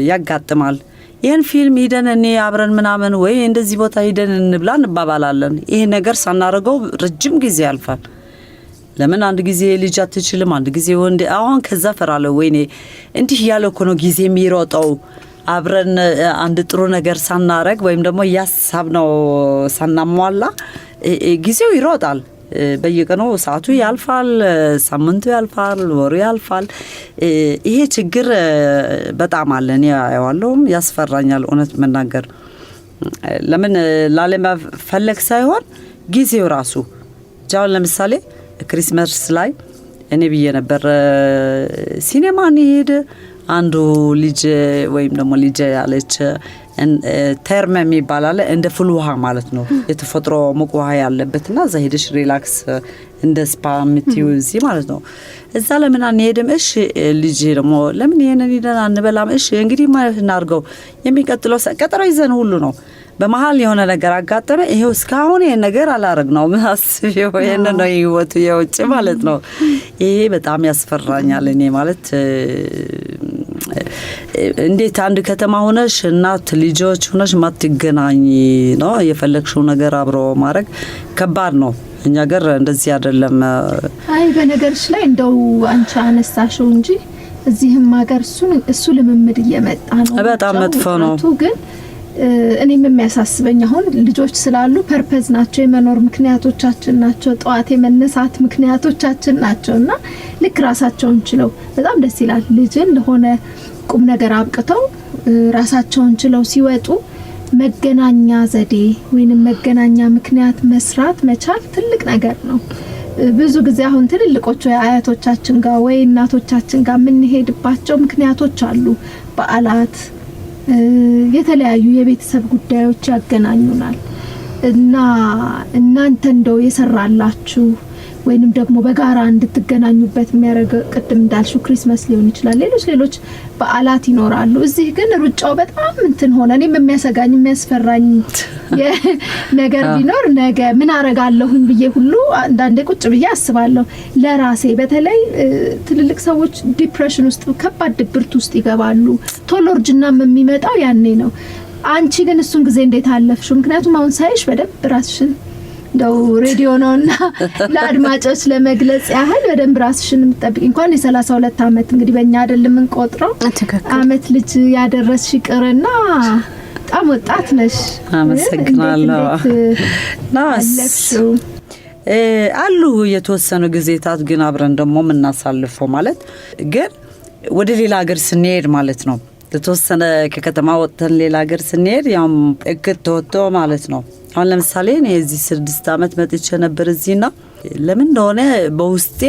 ያጋጥማል። ይህን ፊልም ሂደን እኔ አብረን ምናምን ወይ እንደዚህ ቦታ ሂደን እንብላ እንባባላለን። ይሄ ነገር ሳናደርገው ረጅም ጊዜ ያልፋል። ለምን አንድ ጊዜ ልጅ አትችልም፣ አንድ ጊዜ ወንድ። አሁን ከዛ ፈራለሁ ወይኔ እንዲህ ያለ እኮ ነው ጊዜ የሚሮጠው። አብረን አንድ ጥሩ ነገር ሳናረግ ወይም ደግሞ ያሳብነው ሳናሟላ ጊዜው ይሮጣል። በየቀኑ ሰዓቱ ያልፋል፣ ሳምንቱ ያልፋል፣ ወሩ ያልፋል። ይሄ ችግር በጣም አለ። እኔ አየዋለሁም ያስፈራኛል እውነት መናገር። ለምን ላለመፈለግ ሳይሆን ጊዜው ራሱ ጃውን ለምሳሌ ክሪስማስ ላይ እኔ ብዬ ነበር ሲኔማ እንሂድ። አንዱ ልጅ ወይም ደግሞ ልጅ ያለች ተርም የሚባል አለ እንደ ፍል ውሃ ማለት ነው የተፈጥሮ ሙቅ ውሃ ያለበትና እዛ ሄደሽ ሪላክስ እንደ ስፓ የምትይው እዚህ ማለት ነው። እዛ ለምን አንሄድም? እሺ ልጅ ደግሞ ለምን ይሄንን ሄደን አንበላም? እሺ እንግዲህ ማለት እናርገው የሚቀጥለው ቀጠሮ ይዘን ሁሉ ነው። በመሃል የሆነ ነገር አጋጠመ። ይሄው እስካሁን ይሄን ነገር አላረግነው። አስቢው ይሄን ነው ህይወቱ የውጭ ማለት ነው። ይሄ በጣም ያስፈራኛል። እኔ ማለት እንዴት አንድ ከተማ ሆነሽ እናት ልጆች ሆነሽ ማትገናኝ ነው የፈለግሽው ነገር አብሮ ማድረግ ከባድ ነው። እኛ ሀገር እንደዚህ አይደለም። አይ በነገርሽ ላይ እንደው አንቺ አነሳሽው እንጂ እዚህም ሀገር እሱ ልምምድ እየመጣ ነው። በጣም መጥፎ ነው ግን እኔም የሚያሳስበኝ አሁን ልጆች ስላሉ ፐርፐዝ ናቸው፣ የመኖር ምክንያቶቻችን ናቸው፣ ጠዋት የመነሳት ምክንያቶቻችን ናቸውና ልክ ራሳቸውን ችለው በጣም ደስ ይላል። ልጅን ለሆነ ቁም ነገር አብቅተው ራሳቸውን ችለው ሲወጡ መገናኛ ዘዴ ወይንም መገናኛ ምክንያት መስራት መቻል ትልቅ ነገር ነው። ብዙ ጊዜ አሁን ትልልቆቹ አያቶቻችን ጋር ወይ እናቶቻችን ጋር የምንሄድባቸው ምክንያቶች አሉ። በዓላት፣ የተለያዩ የቤተሰብ ጉዳዮች ያገናኙናል እና እናንተ እንደው የሰራላችሁ ወይንም ደግሞ በጋራ እንድትገናኙበት የሚያደርግ ቅድም እንዳልሽው ክሪስማስ ሊሆን ይችላል ሌሎች በዓላት ይኖራሉ እዚህ ግን ሩጫው በጣም እንትን ሆነ እኔም የሚያሰጋኝ የሚያስፈራኝ ነገር ቢኖር ነገ ምን አረጋለሁኝ ብዬ ሁሉ አንዳንዴ ቁጭ ብዬ አስባለሁ ለራሴ በተለይ ትልልቅ ሰዎች ዲፕሬሽን ውስጥ ከባድ ድብርት ውስጥ ይገባሉ ቶሎ እርጅናም የሚመጣው ያኔ ነው አንቺ ግን እሱን ጊዜ እንዴት አለፍሽው ምክንያቱም አሁን ሳይሽ በደንብ ራስሽን እንደው ሬዲዮ ነውና ለአድማጮች ለመግለጽ ያህል በደንብ ራስሽን የምትጠብቂ እንኳን የ32 አመት እንግዲህ በእኛ አይደለም እንቆጥረው አመት ልጅ ያደረስሽ ይቅርና በጣም ወጣት ነሽ አመሰግናለሁ አሉ የተወሰኑ ጊዜታት ግን አብረን ደግሞ ምናሳልፈው ማለት ግን ወደ ሌላ ሀገር ስንሄድ ማለት ነው ተወሰነ ከከተማ ወጥተን ሌላ ሀገር ስንሄድ ያው እቅድ ተወጥቶ ማለት ነው አሁን ለምሳሌ እኔ እዚህ 6 አመት መጥቼ ነበር እዚህና ለምን እንደሆነ በውስጤ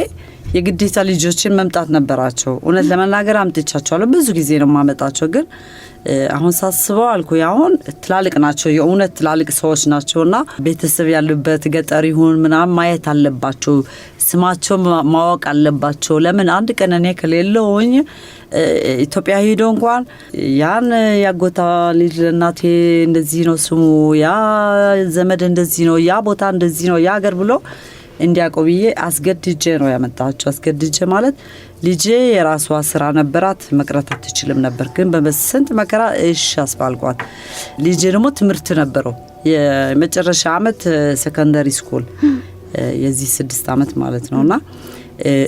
የግዴታ ልጆችን መምጣት ነበራቸው እውነት ለመናገር አምጥቻቸዋለሁ ብዙ ጊዜ ነው ማመጣቸው ግን አሁን ሳስበው አልኩ ያሁን ትላልቅ ናቸው የእውነት ትላልቅ ሰዎች ናቸውና ቤተሰብ ያሉበት ገጠር ይሁን ምናምን ማየት አለባቸው ስማቸው ማወቅ አለባቸው ለምን አንድ ቀን እኔ ከሌለውኝ ኢትዮጵያ ሄዶ እንኳን ያን ያጎታ ልጅ እናቴ እንደዚህ ነው ስሙ ያ ዘመድ እንደዚህ ነው ያ ቦታ እንደዚህ ነው ያ ሀገር ብሎ እንዲያቆብዬ አስገድጄ ነው ያመጣቸው አስገድጄ ማለት ልጄ የራሷ ስራ ነበራት መቅረት አትችልም ነበር ግን በመስንት መከራ እሺ አስባልኳት ልጄ ደግሞ ትምህርት ነበረው የመጨረሻ አመት ሴኮንደሪ ስኩል የዚህ 6 አመት ማለት ነውና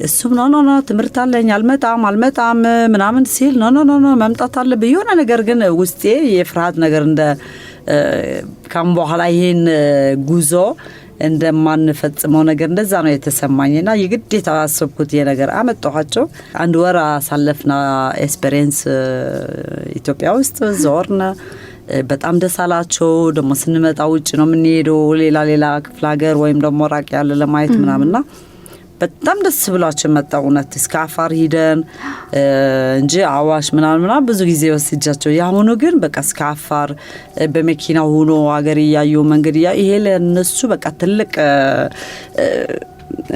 እሱም ኖ ትምህርት አለኝ አልመጣም ምናምን ሲል ኖ መምጣት አለብኝ የሆነ ነገር ግን ውስጤ የፍርሃት ነገር እንደ ካም በኋላ ይሄን ጉዞ እንደማንፈጽመው ነገር እንደዛ ነው የተሰማኝና የግዴታ አሰብኩት የነገር አመጣኋቸው አንድ ወር አሳለፍና ኤክስፒሪየንስ ኢትዮጵያ ውስጥ ዞርና በጣም ደሳላቸው ደሞ ስንመጣ ውጭ ነው የምንሄደው ሌላ ክፍለ ሀገር ወይም ደሞ ራቅ ያለ ለማየት ምናምንና በጣም ደስ ብሏቸው መጣውነት እስከ አፋር ሄደን እንጂ አዋሽ ምናምን ብዙ ጊዜ ወስጃቸው ያሁኑ ግን በቃ እስከ አፋር በመኪና ሆኖ ሀገር ያዩ መንገድ ይሄ ለነሱ በቃ ትልቅ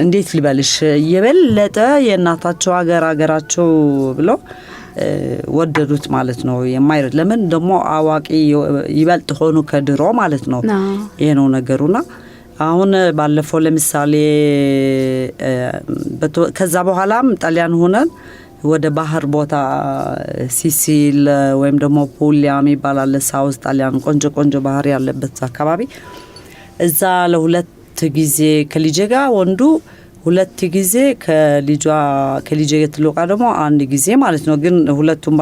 እንዴት ልበልሽ የበለጠ የእናታቸው ሀገራቸው ብሎ ወደዱት ማለት ነው የማይረድ ለምን ደሞ አዋቂ ይበልጥ ሆኖ ከድሮ ማለት ነው ይሄ ነው ነገሩና አሁን ባለፈው ለምሳሌ ከዛ በኋላም ጣሊያን ሆነን ወደ ባህር ቦታ ሲሲል ወይም ደግሞ ፑሊያ የሚባል ሳውዝ ጣሊያን ቆንጆ ባህር ያለበት አካባቢ እዛ ለሁለት ጊዜ ከልጄ ጋር ወንዱ ሁለት ጊዜ ከልጄ የትልቋ ደግሞ አንድ ጊዜ ማለት ነው ግን ሁለቱም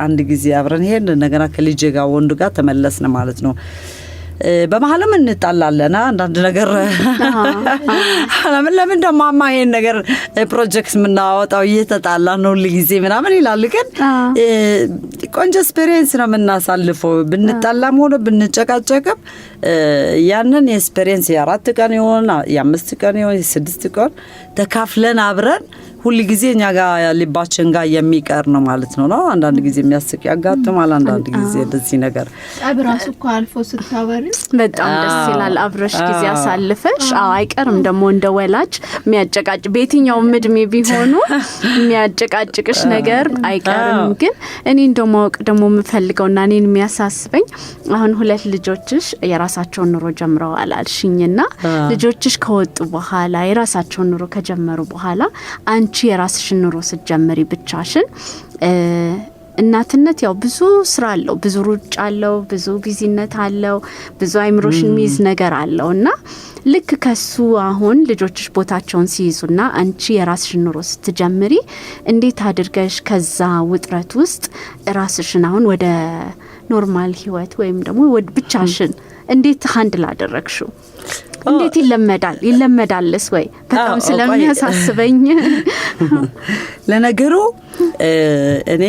አንድ ጊዜ አብረን ሄድን እንደገና ከልጄ ጋር ወንዱ ጋር ተመለስን ማለት ነው በመሐለም እንጣላለና አንዳንድ ነገር ለምን ደማማ ይሄን ነገር ፕሮጀክት ምናወጣው እየተጣላ ነው ለጊዜ ምናምን ይላል ግን ቆንጆ ኤክስፒሪየንስ ነው ምናሳልፈው ብንጣላም ሆነ ብንጨቃጨቅም ያንን ኤክስፒሪየንስ የ4 ቀን ይሆን የ5 ቀን ይሆን የ6 ቀን ተካፍለን አብረን ሁሉ ጊዜ እኛ ጋር ልባችን ጋር የሚቀር ነው ማለት ነው አንዳንድ ጊዜ የሚያስቅ ያጋጥማል አንዳንድ ጊዜ እንደዚህ ነገር አብራሱ አልፎ ስታወሪ በጣም ደስ ይላል አብረሽ ጊዜ አሳልፈሽ አይቀርም ደሞ እንደወላጅ የሚያጨቃጭ በየትኛው ምድሜ ቢሆኑ የሚያጨቃጭቅሽ ነገር አይቀርም ግን እኔ እንደማወቅ ደሞ የምፈልገውና እኔን የሚያሳስበኝ አሁን ሁለት ልጆችሽ የራሳቸውን ኑሮ ጀምረዋል አልሽኝና ልጆችሽ ከወጡ በኋላ የራሳቸውን ኑሮ ከጀመሩ በኋላ አንቺ የራስሽን ኑሮ ስትጀምሪ ብቻሽን እናትነት ያው ብዙ ስራ አለው ብዙ ሩጫ አለው ብዙ ቢዚነት አለው ብዙ አይምሮሽን ሚዝ ነገር አለውና ልክ ከሱ አሁን ልጆችሽ ቦታቸውን ሲይዙና አንቺ የራስሽን ኑሮ ስትጀምሪ እንዴት አድርገሽ ከዛ ውጥረት ውስጥ ራስሽን አሁን ወደ ኖርማል ህይወት ወይም ደግሞ ወደ ብቻሽን እንዴት ሃንድል አደረግሽው እንዴት ይለመዳልስ ወይ በጣም ስለሚያሳስበኝ ለነገሩ እኔ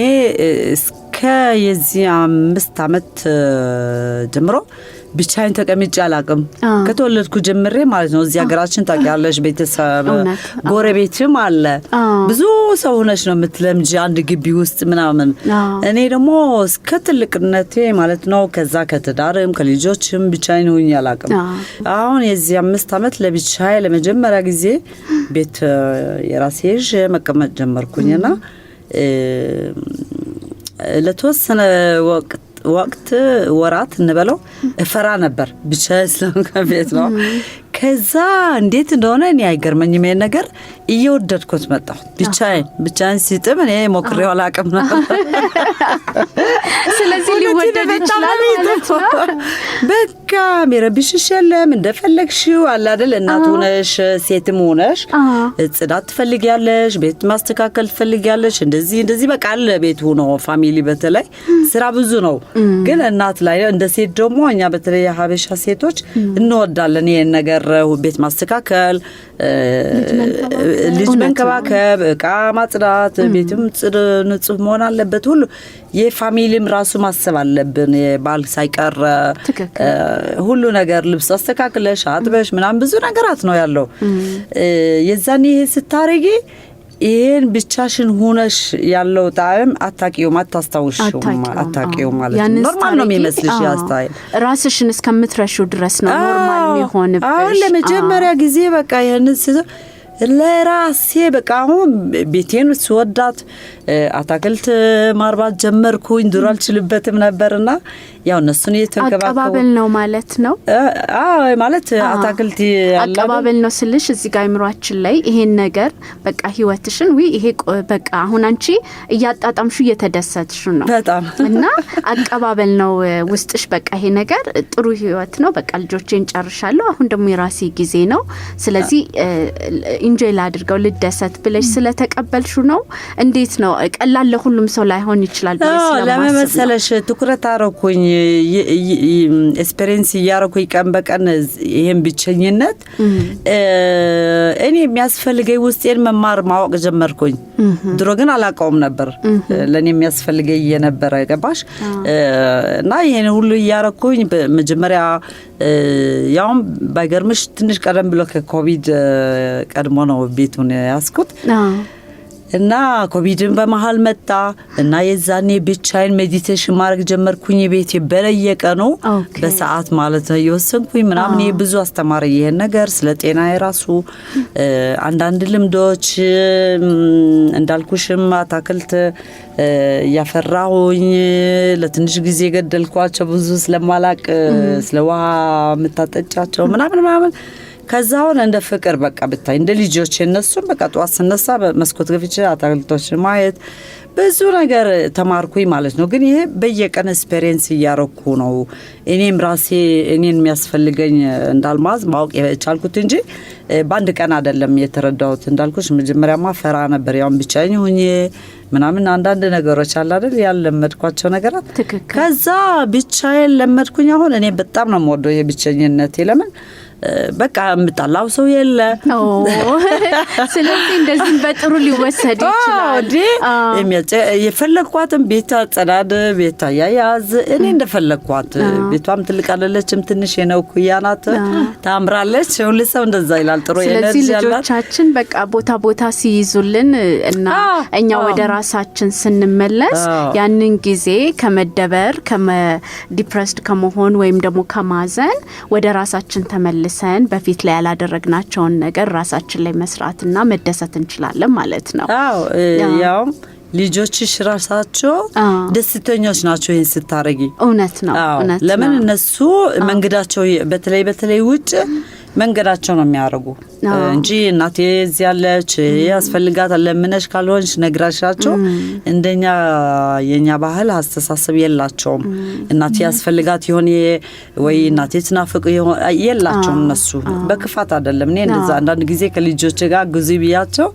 እስከ ከየዚህ 5 ዓመት ጀምሮ ብቻዬን ተቀምጬ አላቅም። ከተወለድኩ ጀምሬ ማለት ነው። እዚህ ሀገራችን ታውቂያለሽ፣ ቤተሰብ ጎረቤትም አለ። ብዙ ሰው ሆነሽ ነው የምትለምጂ አንድ ግቢ ውስጥ ምናምን። እኔ ደግሞ እስከ ትልቅነቴ ማለት ነው ከዛ ከትዳርም ከልጆችም ብቻዬን ሆኜ አላቅም። አሁን የዚህ 5 ዓመት ለብቻዬ ለመጀመሪያ ጊዜ ቤት የራሴ ይዤ መቀመጥ ጀመርኩኝና ለተወሰነ ወቅት ወራት እንበለው እፈራ ነበር ብቻዬን ስለምከቤት ነው። ከዛ እንዴት እንደሆነ እኔ አይገርመኝም ይሄ ነገር እየወደድኩት መጣሁ። ብቻዬን ሲጥም እኔ ሞክሬው አላውቅም ነበር። ስለዚህ ሊወደድ ይችላል ማለት ነው። በቃ የሚረብሽሽ የለም እንደፈለግሽው አለ አይደል። እናት ሆነሽ ሴትም ሆነሽ ጽዳት ትፈልጊያለሽ፣ ቤት ማስተካከል ትፈልጊያለሽ። እንደዚህ በቃ አለ ቤት ሆኖ ፋሚሊ በተለይ ስራ ብዙ ነው። ግን እናት ላይ እንደ ሴት ደግሞ እኛ በተለይ ሀበሻ ሴቶች እንወዳለን ይሄን ነገር ቤት ማስተካከል፣ ልጅ መንከባከብ፣ እቃ ማጽዳት፣ ቤትም ንጹህ መሆን አለበት። ሁሉ የፋሚሊም ራሱ ማሰብ አለብን። የባል ሳይቀር ሁሉ ነገር ልብስ አስተካክለሽ አጥበሽ ምናምን ብዙ ነገራት ነው ያለው። የዛኔ ይሄ ስታረጊ ይሄን ብቻሽን ሆነሽ ያለው ጣዕም አታቂውም፣ አታስታውሽውም፣ አታቂውም ማለት ነው። ኖርማል ነው የሚመስልሽ ያስታይል ራስሽን እስከምትረሺው ድረስ ነው ኖርማል የሚሆንብሽ። አሁን ለመጀመሪያ ጊዜ በቃ ይሄንስ ለራሴ በቃ አሁን ቤቴን ስወዳት አታክልት ማርባት ጀመርኩኝ። ድሮ አልችልበትም ነበርና ያው እነሱን አቀባበል ነው ማለት ነው። ማለት አታክልት አቀባበል ነው ስልሽ እዚህ ጋር አይምሯችን ላይ ይሄን ነገር በቃ ህይወትሽን ይሄ በቃ አሁን አንቺ እያጣጣምሹ እየተደሰትሽ ነው በጣም እና አቀባበል ነው ውስጥሽ። በቃ ይሄ ነገር ጥሩ ህይወት ነው። በቃ ልጆቼን ጨርሻለሁ፣ አሁን ደግሞ የራሴ ጊዜ ነው። ስለዚህ ኢንጆይ ላድርገው ልደሰት ብለሽ ስለተቀበልሹ ነው። እንዴት ነው? ቀላል ለሁሉም ሰው ላይሆን ይችላል ስለማስብ ለመመሰለሽ ትኩረት አረኩኝ ኤክስፒሪየንስ ያረኩኝ ቀን በቀን ይሄን ብቸኝነት እኔ የሚያስፈልገኝ ውስጤን መማር ማወቅ ጀመርኩኝ። ድሮ ግን አላውቀውም ነበር ለኔ የሚያስፈልገኝ የነበረ ገባሽ። እና ይሄን ሁሉ ያረኩኝ በመጀመሪያ ያውም ባይገርምሽ ትንሽ ቀደም ብሎ ከኮቪድ ቀድሞ ነው ቤቱን ያስኩት እና ኮቪድን በመሃል መጣ እና የዛኔ ብቻዬን ሜዲቴሽን ማድረግ ጀመርኩኝ። ቤቴ በለየቀኑ በሰዓት ማለት ነው እየወሰንኩኝ ምናምን ብዙ አስተማሪ ይሄን ነገር ስለ ጤና የራሱ አንዳንድ ልምዶች እንዳልኩሽም አታክልት ያፈራሁኝ ለትንሽ ጊዜ ገደልኳቸው ብዙ ስለማላቅ ስለ ውሃ የምታጠጫቸው ምናምን ከዛውን እንደ ፍቅር በቃ ብታይ እንደ ልጆች እነሱም በቃ ጧት ስነሳ በመስኮት ገፍቼ አታክልቶች ማየት ብዙ ነገር ተማርኩኝ ማለት ነው። ግን ይሄ በየቀን ኤክስፒሪየንስ ያረኩ ነው። እኔም ራሴ እኔን የሚያስፈልገኝ እንዳልማዝ ማወቅ የቻልኩት እንጂ በአንድ ቀን አይደለም የተረዳሁት። እንዳልኩሽ መጀመሪያማ ፈራ ነበር። ያው ብቻዬን ሆኜ ምናምን አንዳንድ ነገሮች አለ አይደል ያለመድኳቸው ነገራት። ከዛ ብቻዬን ለመድኩኝ። አሁን እኔ በጣም ነው የምወደው የብቸኝነት። ለምን በቃ የምጣላው ሰው የለ። ስለዚህ እንደዚህ በጥሩ ሊወሰድ ይችላል። የፈለኳትም ቤት አጸዳድ ቤት አያያዝ እኔ እንደፈለኳት። ቤቷም ትልቅ አይደለችም፣ ትንሽ ነው ኩያናት ታምራለች። ሁሉ ሰው እንደዛ ይላል። ጥሩ ስለዚህ ልጆቻችን በቃ ቦታ ሲይዙልን እና እኛ ወደ ራሳችን ስንመለስ ያንን ጊዜ ከመደበር ዲፕረስድ ከመሆን ወይም ደግሞ ከማዘን ወደ ራሳችን ተመልሰን በፊት ላይ ያላደረግናቸውን ነገር ራሳችን ላይ መስራትና መደሰት እንችላለን ማለት ነው። ያው ልጆችሽ ራሳቸው ደስተኞች ናቸው ይሄን ስታረጊ። እውነት ነው። ለምን እነሱ መንገዳቸው በተለይ ውጭ መንገዳቸው ነው የሚያረጉ እንጂ እናቴ እዚህ ያለች ያስፈልጋታል ለምነሽ ካልሆንሽ ነግራሻቸው እንደኛ የኛ ባህል አስተሳሰብ የላቸውም። እናቴ ያስፈልጋት ይሆን ወይ እናቴ ትናፍቅ ይሆን የላቸውም። እነሱ በክፋት አይደለም። እኔ እንደዛ አንዳንድ ጊዜ ከልጆች ጋር ጉዚ ቢያቸው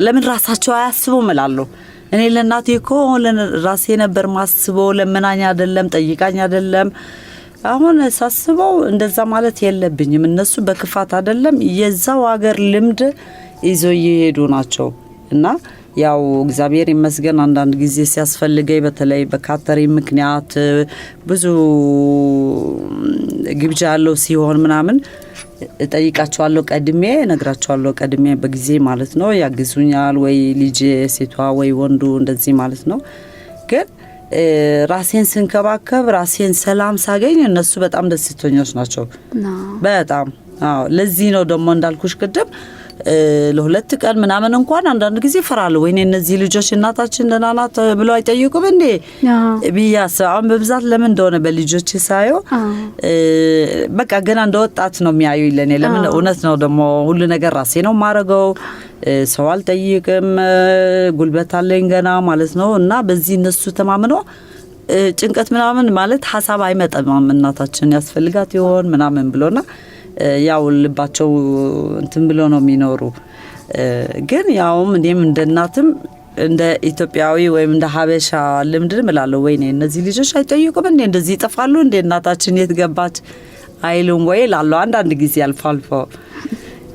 ለምን ራሳቸው አያስቡም እላለሁ። እኔ ለእናቴ እኮ ለራሴ ነበር ማስበው፣ ለምናኝ አይደለም ጠይቃኝ አይደለም። አሁን ሳስበው እንደዛ ማለት የለብኝም። እነሱ በክፋት አይደለም የዛው ሀገር ልምድ ይዞ እየሄዱ ናቸው እና ያው እግዚአብሔር ይመስገን አንዳንድ ጊዜ ሲያስፈልገኝ በተለይ በካተሪ ምክንያት ብዙ ግብዣ ያለው ሲሆን ምናምን እጠይቃቸዋለሁ ቀድሜ እነግራቸዋለሁ ቀድሜ በጊዜ ማለት ነው ያግዙኛል ወይ ልጅ ሴቷ ወይ ወንዱ እንደዚህ ማለት ነው ግን ራሴን ስንከባከብ ራሴን ሰላም ሳገኝ እነሱ በጣም ደስተኞች ናቸው በጣም አዎ ለዚህ ነው ደግሞ እንዳልኩሽ ቅድም ለሁለት ቀን ምናምን እንኳን አንዳንድ ጊዜ ፈራለሁ ወይኔ እነዚህ ልጆች እናታችን ደህና ናት ብለው አይጠይቁም እንዴ ቢያስ አሁን በብዛት ለምን እንደሆነ በልጆች ሳዩ በቃ ገና እንደወጣት ነው የሚያዩኝ ለኔ ለምን እውነት ነው ደግሞ ሁሉ ነገር ራሴ ነው ማረገው ሰው አልጠይቅም ጉልበት አለኝ ገና ማለት ነው እና በዚህ እነሱ ተማምነው ጭንቀት ምናምን ማለት ሐሳብ አይመጣም እናታችን ያስፈልጋት ይሆን ምናምን ብሎና ያው ልባቸው እንትን ብሎ ነው የሚኖሩ ግን ያውም እኔም እንደ እናትም እንደ ኢትዮጵያዊ ወይም እንደ ሀበሻ ልምድ እላለሁ ወይኔ እነዚህ ልጆች አይጠይቁም እንዴ እንደዚህ ይጠፋሉ እንዴ እናታችን የት ገባች አይሉም ወይ እላለሁ አንዳንድ ጊዜ አልፎ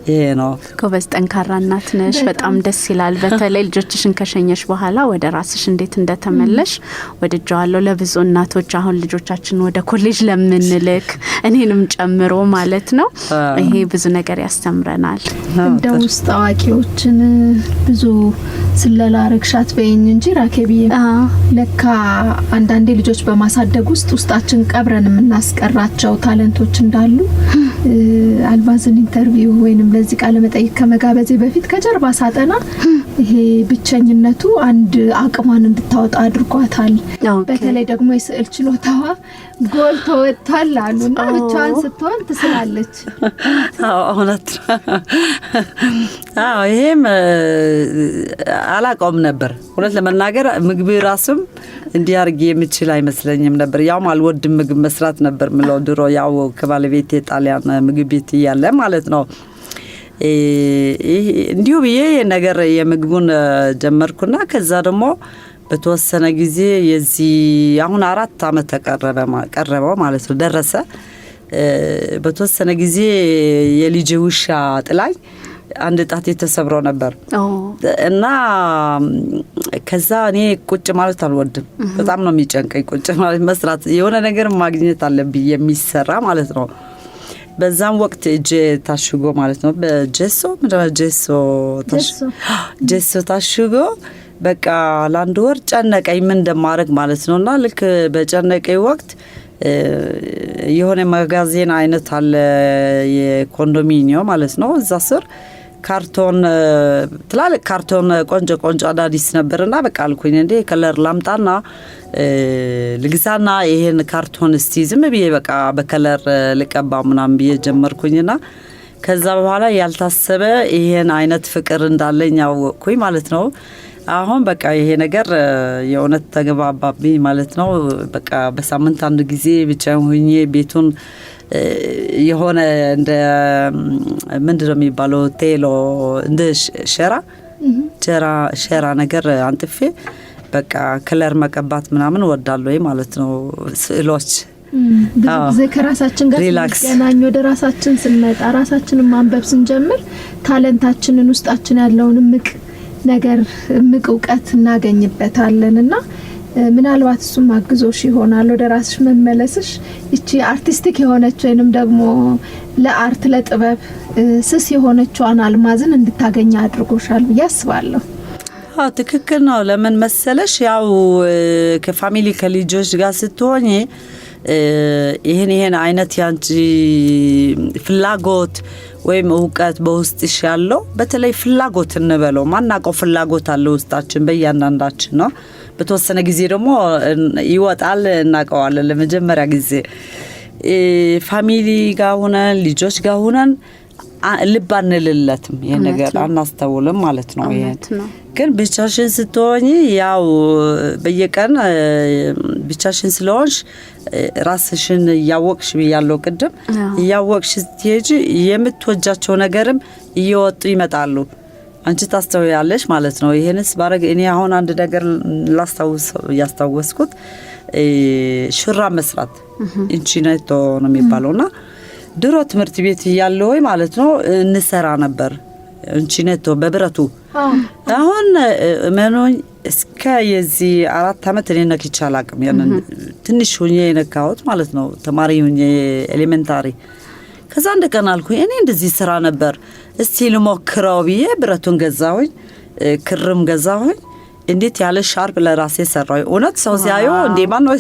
ይሄ ነው ጎበዝ ጠንካራ እናት ነሽ በጣም ደስ ይላል በተለይ ልጆችሽን ከሸኘሽ በኋላ ወደ ራስሽ እንዴት እንደተመለሽ ወደጃዋለሁ ለብዙ እናቶች አሁን ልጆቻችን ወደ ኮሌጅ ለምንልክ እኔንም ጨምሮ ማለት ነው ይሄ ብዙ ነገር ያስተምረናል እንደ ውስጥ አዋቂዎችን ብዙ ስለላ ረክሻት በይኝ እንጂ ራኬቢ ለካ አንዳንዴ ልጆች በማሳደግ ውስጣችን ቀብረን የምናስቀራቸው ታለንቶች እንዳሉ አልባዝን ኢንተርቪው ወይንም ለዚህ ቃለ መጠይቅ ከመጋበዜ በፊት ከጀርባ ሳጠና ይሄ ብቸኝነቱ አንድ አቅሟን እንድታወጣ አድርጓታል በተለይ ደግሞ የስዕል ችሎታዋ ጎልቶ ወጥቷል አሉና ብቻዋን ስትሆን ትስላለች እውነት ይሄም አላቆም ነበር ሁለት ለመናገር ምግብ ራስም እንዲያርግ የምችል አይመስለኝም ነበር ያው አልወድም ምግብ መስራት ነበር ምለው ድሮ ያው ከባለቤቴ ጣሊያን ምግብ ቤት ያለ ማለት ነው እንዲሁ ብዬ ነገር የምግቡን ጀመርኩና ከዛ ደግሞ በተወሰነ ጊዜ የዚህ አሁን 4 አመት ተቀረበው ማለት ነው ደረሰ በተወሰነ ጊዜ የልጅ ውሻ ጥላይ አንድ ጣት ተሰብሮ ነበር እና ከዛ እኔ ቁጭ ማለት አልወድም በጣም ነው የሚጨንቀኝ ቁጭ ማለት መስራት የሆነ ነገር ማግኘት አለብኝ የሚሰራ ማለት ነው በዛም ወቅት እጄ ታሽጎ ማለት ነው ጀሶ ታሽጎ በቃ ለአንድ ወር ጨነቀኝ ምን እንደማረግ ማለት ነውና ልክ በጨነቀኝ ወቅት የሆነ መጋዘን አይነት አለ የኮንዶሚኒየም ማለት ነው እዛ ስር ካርቶን ትላልቅ ካርቶን ቆንጆ አዳዲስ ነበርና በቃ አልኩኝ እንዴ ከለር ላምጣና ልግዛና ይሄን ካርቶን እስቲ ዝም ብዬ በቃ በከለር ልቀባው ምናምን ብዬ ጀመርኩኝና ከዛ በኋላ ያልታሰበ ይሄን አይነት ፍቅር እንዳለኝ አወቅኩኝ ማለት ነው አሁን በቃ ይሄ ነገር የእውነት ተገባባብኝ ማለት ነው በቃ በሳምንት አንድ ጊዜ ብቻ ሆኜ ቤቱን የሆነ እንደ ምንድነው የሚባለው ቴሎ እንደ ሸራ ነገር አንጥፌ በቃ ከለር መቀባት ምናምን ወዳለሁ ማለት ነው ስዕሎች ብዙ ከራሳችን ጋር ገናኝ ወደ ራሳችን ስንመጣ ራሳችንን ማንበብ ስንጀምር ታለንታችንን ውስጣችን ያለውን ነገር እውቀት እናገኝበታለንና ምናልባት እሱም አግዞሽ ይሆናል ወደ ራስሽ መመለስሽ እቺ አርቲስቲክ የሆነች ወይንም ደግሞ ለአርት ለጥበብ ስስ የሆነችዋን አልማዝን እንድታገኝ አድርጎሻል ያስባለሁ ትክክል ነው ለምን መሰለሽ ያው ከፋሚሊ ከልጆች ጋር ስትሆኚ ይሄን አይነት ያንቺ ፍላጎት ወይም ዕውቀት በውስጥሽ ያለው በተለይ ፍላጎት እንበለው ማናቀው ፍላጎት አለ ውስጣችን በእያንዳንዳችን ነው በተወሰነ ጊዜ ደግሞ ይወጣል እናቀዋለን ለመጀመሪያ ጊዜ ፋሚሊ ጋር ሆነን ልጆች ጋር ሆነን ልብ አንልለትም ይሄ ነገር አናስተውልም ማለት ነው ይሄ ግን ብቻሽን ስትሆኚ ያው በየቀን ብቻሽን ስለሆንሽ ራስሽን ያወቅሽ ያለው ቅድም ያወቅሽ ስትሄጂ የምትወጃቸው ነገርም እየወጡ ይመጣሉ አንቺ ታስተውያለሽ ማለት ነው ይሄንስ ባረግ እኔ አሁን አንድ ነገር ያስታወስኩት ሹራብ መስራት ኢንጂነቶ ነው የሚባለውና ድሮ ትምህርት ቤት ያለው ማለት ነው እንሰራ ነበር ኢንጂነቶ በብረቱ አሁን መኖኝ እስከ የዚህ 4 አመት እኔ ነክቼ አላቅም። ያንን ትንሽ ሆኜ የነካሁት ማለት ነው ተማሪ ሆኜ ኤሌመንታሪ። ከዛ እንደቀን አልኩኝ እኔ እንደዚህ ስራ ነበር እስቲ ልሞክረው ብዬ ብረቱን ገዛሁኝ፣ ክርም ገዛሁኝ። እንዴት ያለ ሻርፕ ለራሴ ሰራው። እውነት ሰው ሲያየው እንዴ ማን ነው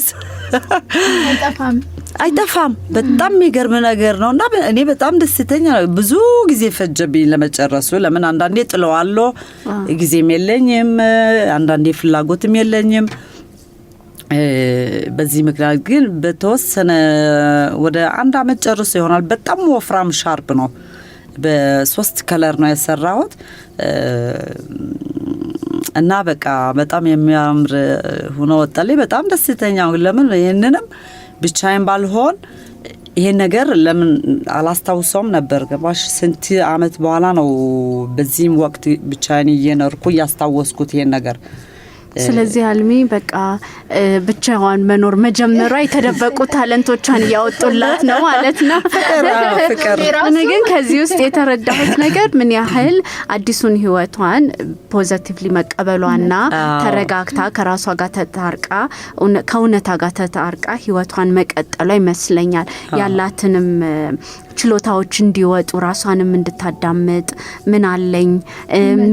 አይጠፋም። በጣም የሚገርም ነገር ነውና እኔ በጣም ደስተኛ ነኝ። ብዙ ጊዜ ፈጀብኝ ለመጨረሱ። ለምን አንዳንዴ ጥለዋለሁ፣ ጊዜም የለኝም፣ አንዳንዴ ፍላጎትም የለኝም። በዚህ ምክንያት ግን በተወሰነ ወደ 1 አመት ጨርሶ ይሆናል። በጣም ወፍራም ሻርፕ ነው። በ3 ከለር ነው የሰራሁት እና በቃ በጣም የሚያምር ሆኖ ወጣልኝ። በጣም ደስተኛ ነኝ። ለምን ይሄንንም ብቻዬን ባልሆን ይሄን ነገር ለምን አላስታውሰውም ነበር። ገባሽ? ስንት አመት በኋላ ነው በዚህም ወቅት ብቻዬን እየኖርኩ ያስታወስኩት ይሄን ነገር። ስለዚህ አልሚ በቃ ብቻዋን መኖር መጀመሯ የተደበቁ ታለንቶቿን ያወጡላት ነው ማለት ነው። ፍቅር እኔ ግን ከዚህ ውስጥ የተረዳሁት ነገር ምን ያህል አዲሱን ህይወቷን ፖዚቲቭሊ መቀበሏና ተረጋግታ ከራሷ ጋር ተታርቃ ከእውነታ ጋር ተታርቃ ህይወቷን መቀጠሏ ይመስለኛል። ያላትንም ችሎታዎች እንዲወጡ ራሷንም እንድታዳምጥ ምን አለኝ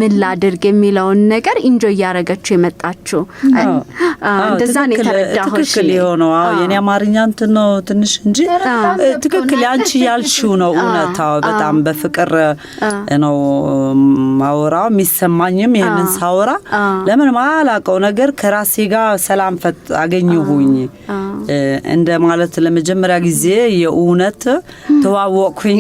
ምን ላድርግ የሚለውን ነገር ኢንጆይ ያረጋችሁ የመጣችሁ እንደዛ ነው የተረዳሁት። ትክክል የሆነው የኔ አማርኛ እንትን ነው ትንሽ እንጂ ትክክል አንቺ ያልሽው ነው እውነታው። በጣም በፍቅር ነው ማወራው የሚሰማኝም ይሄንን ሳወራ ለምን ማላቀው ነገር ከራሴ ጋር ሰላም አገኘሁኝ እንደ ማለት ለመጀመሪያ ጊዜ የእውነት ተዋወቅኩኝ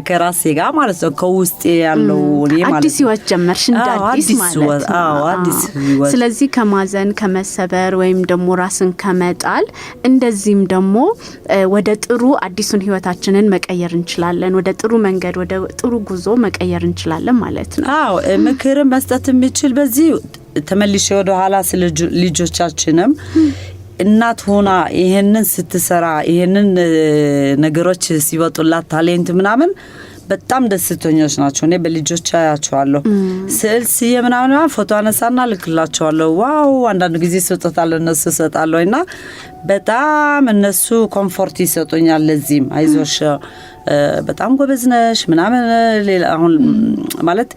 ከራሴ ጋር ማለት ነው። ከውስጤ ያለው እኔ ማለት አዲስ ህይወት ጀመርሽ እንደ አዲስ ማለት ነው። አዲስ ህይወት። ስለዚህ ከማዘን ከመሰበር ወይም ደግሞ ራስን ከመጣል እንደዚህም ደግሞ ወደ ጥሩ አዲሱን ህይወታችንን መቀየር እንችላለን። ወደ ጥሩ መንገድ ወደ ጥሩ ጉዞ መቀየር እንችላለን ማለት ነው። ምክር መስጠት የሚችል በዚህ ተመልሼ ወደ ኋላ ስለ ልጆቻችንም እናት ሆና ይሄንን ስትሰራ ይሄንን ነገሮች ሲወጡላት ታሌንት ምናምን በጣም ደስተኞች ናቸው። እኔ በልጆች አያቸዋለሁ ስዕል ምናምን ፎቶ አነሳና ልክላቸዋለሁ። ዋው አንዳንድ ጊዜ ሰጥታለሁ እነሱ ሰጣለውና በጣም እነሱ ኮምፎርት ይሰጡኛል። ለዚህም አይዞሽ በጣም ጎበዝ ነሽ ምናምን ሌላ አሁን ማለት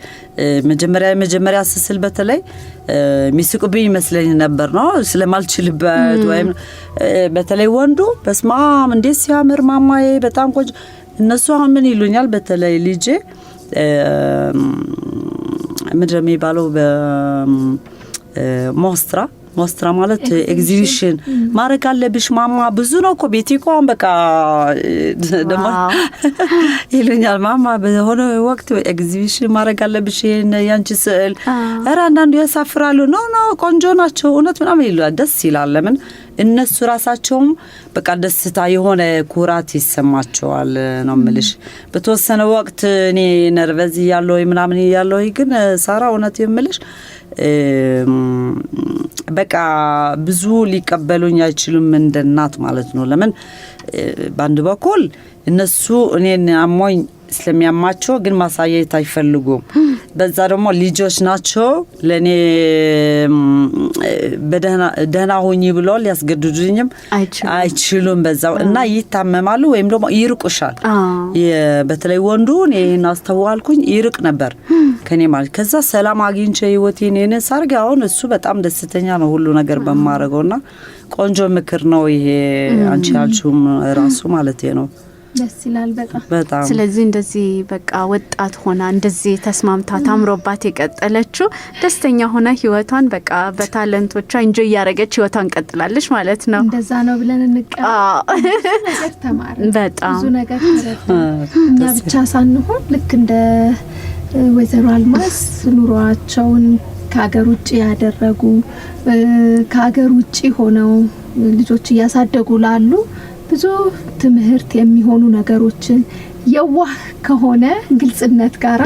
መጀመሪያ ስስል በተለይ ሚስቁብኝ ይመስለኝ ነበር ነው ስለማልችልበት ወይም በተለይ ወንዱ በስማም እንዴት ሲያምር ማማዬ በጣም ቆንጆ እነሱ አሁን ምን ይሉኛል በተለይ ልጄ ምንድነው የሚባለው ሞስትራ ማለት ኤግዚቢሽን ማድረግ አለብሽ ማማ ብዙ ነው እኮ ቤቴ እኮ በቃ ደሞ ይሉኛል ማማ በሆነ ወቅት ኤግዚቢሽን ማድረግ አለብሽ ያንቺ ስዕል ኧረ አንዳንዱ ያሳፍራሉ ኖ ቆንጆ ናቸው እውነት ምናምን ይላል። ደስ ይላል። ለምን እነሱ ራሳቸውም በቃ ደስታ የሆነ ኩራት ይሰማቸዋል ነው የምልሽ። በተወሰነ ወቅት እኔ ነርቨዝ ያለው ምናምን ያለው ግን ሳራ እውነት የምልሽ በቃ ብዙ ሊቀበሉኝ አይችሉም እንደ እናት ማለት ነው። ለምን በአንድ በኩል እነሱ እኔን አሞኝ ስለሚያማቸው ግን ማሳየት አይፈልጉም። በዛ ደግሞ ልጆች ናቸው ለኔ በደህና ሆኚ ብሎ ሊያስገድዱኝም አይችሉም በዛው እና ይታመማሉ ወይም ደግሞ ይርቁሻል። በተለይ ወንዱ እኔን አስተዋልኩኝ ይርቅ ነበር ከኔ ማለት ከዛ ሰላም አግኝቼ ህይወቴን እኔ ሳርጋ አሁን እሱ በጣም ደስተኛ ነው ሁሉ ነገር በማረገውና ቆንጆ ምክር ነው ይሄ አንቺ ያልሽውም ራሱ ማለት ነው። ደስ ይላል በጣም። ስለዚህ እንደዚህ በቃ ወጣት ሆና እንደዚህ ተስማምታ ታምሮባት የቀጠለችው ደስተኛ ሆና ህይወቷን በቃ በታለንቶቿ ኢንጆይ ያረገች ህይወቷን ቀጥላለች ማለት ነው። እንደዛ ነው ብለን ነገር ተማርን በጣም ብዙ ነገር እኛ ብቻ ሳንሆን ልክ እንደ ወይዘሮ አልማዝ ኑሯቸውን ከሀገር ውጪ ያደረጉ ከሀገር ውጪ ሆነው ልጆች እያሳደጉ ላሉ ብዙ ትምህርት የሚሆኑ ነገሮችን የዋህ ከሆነ ግልጽነት ጋራ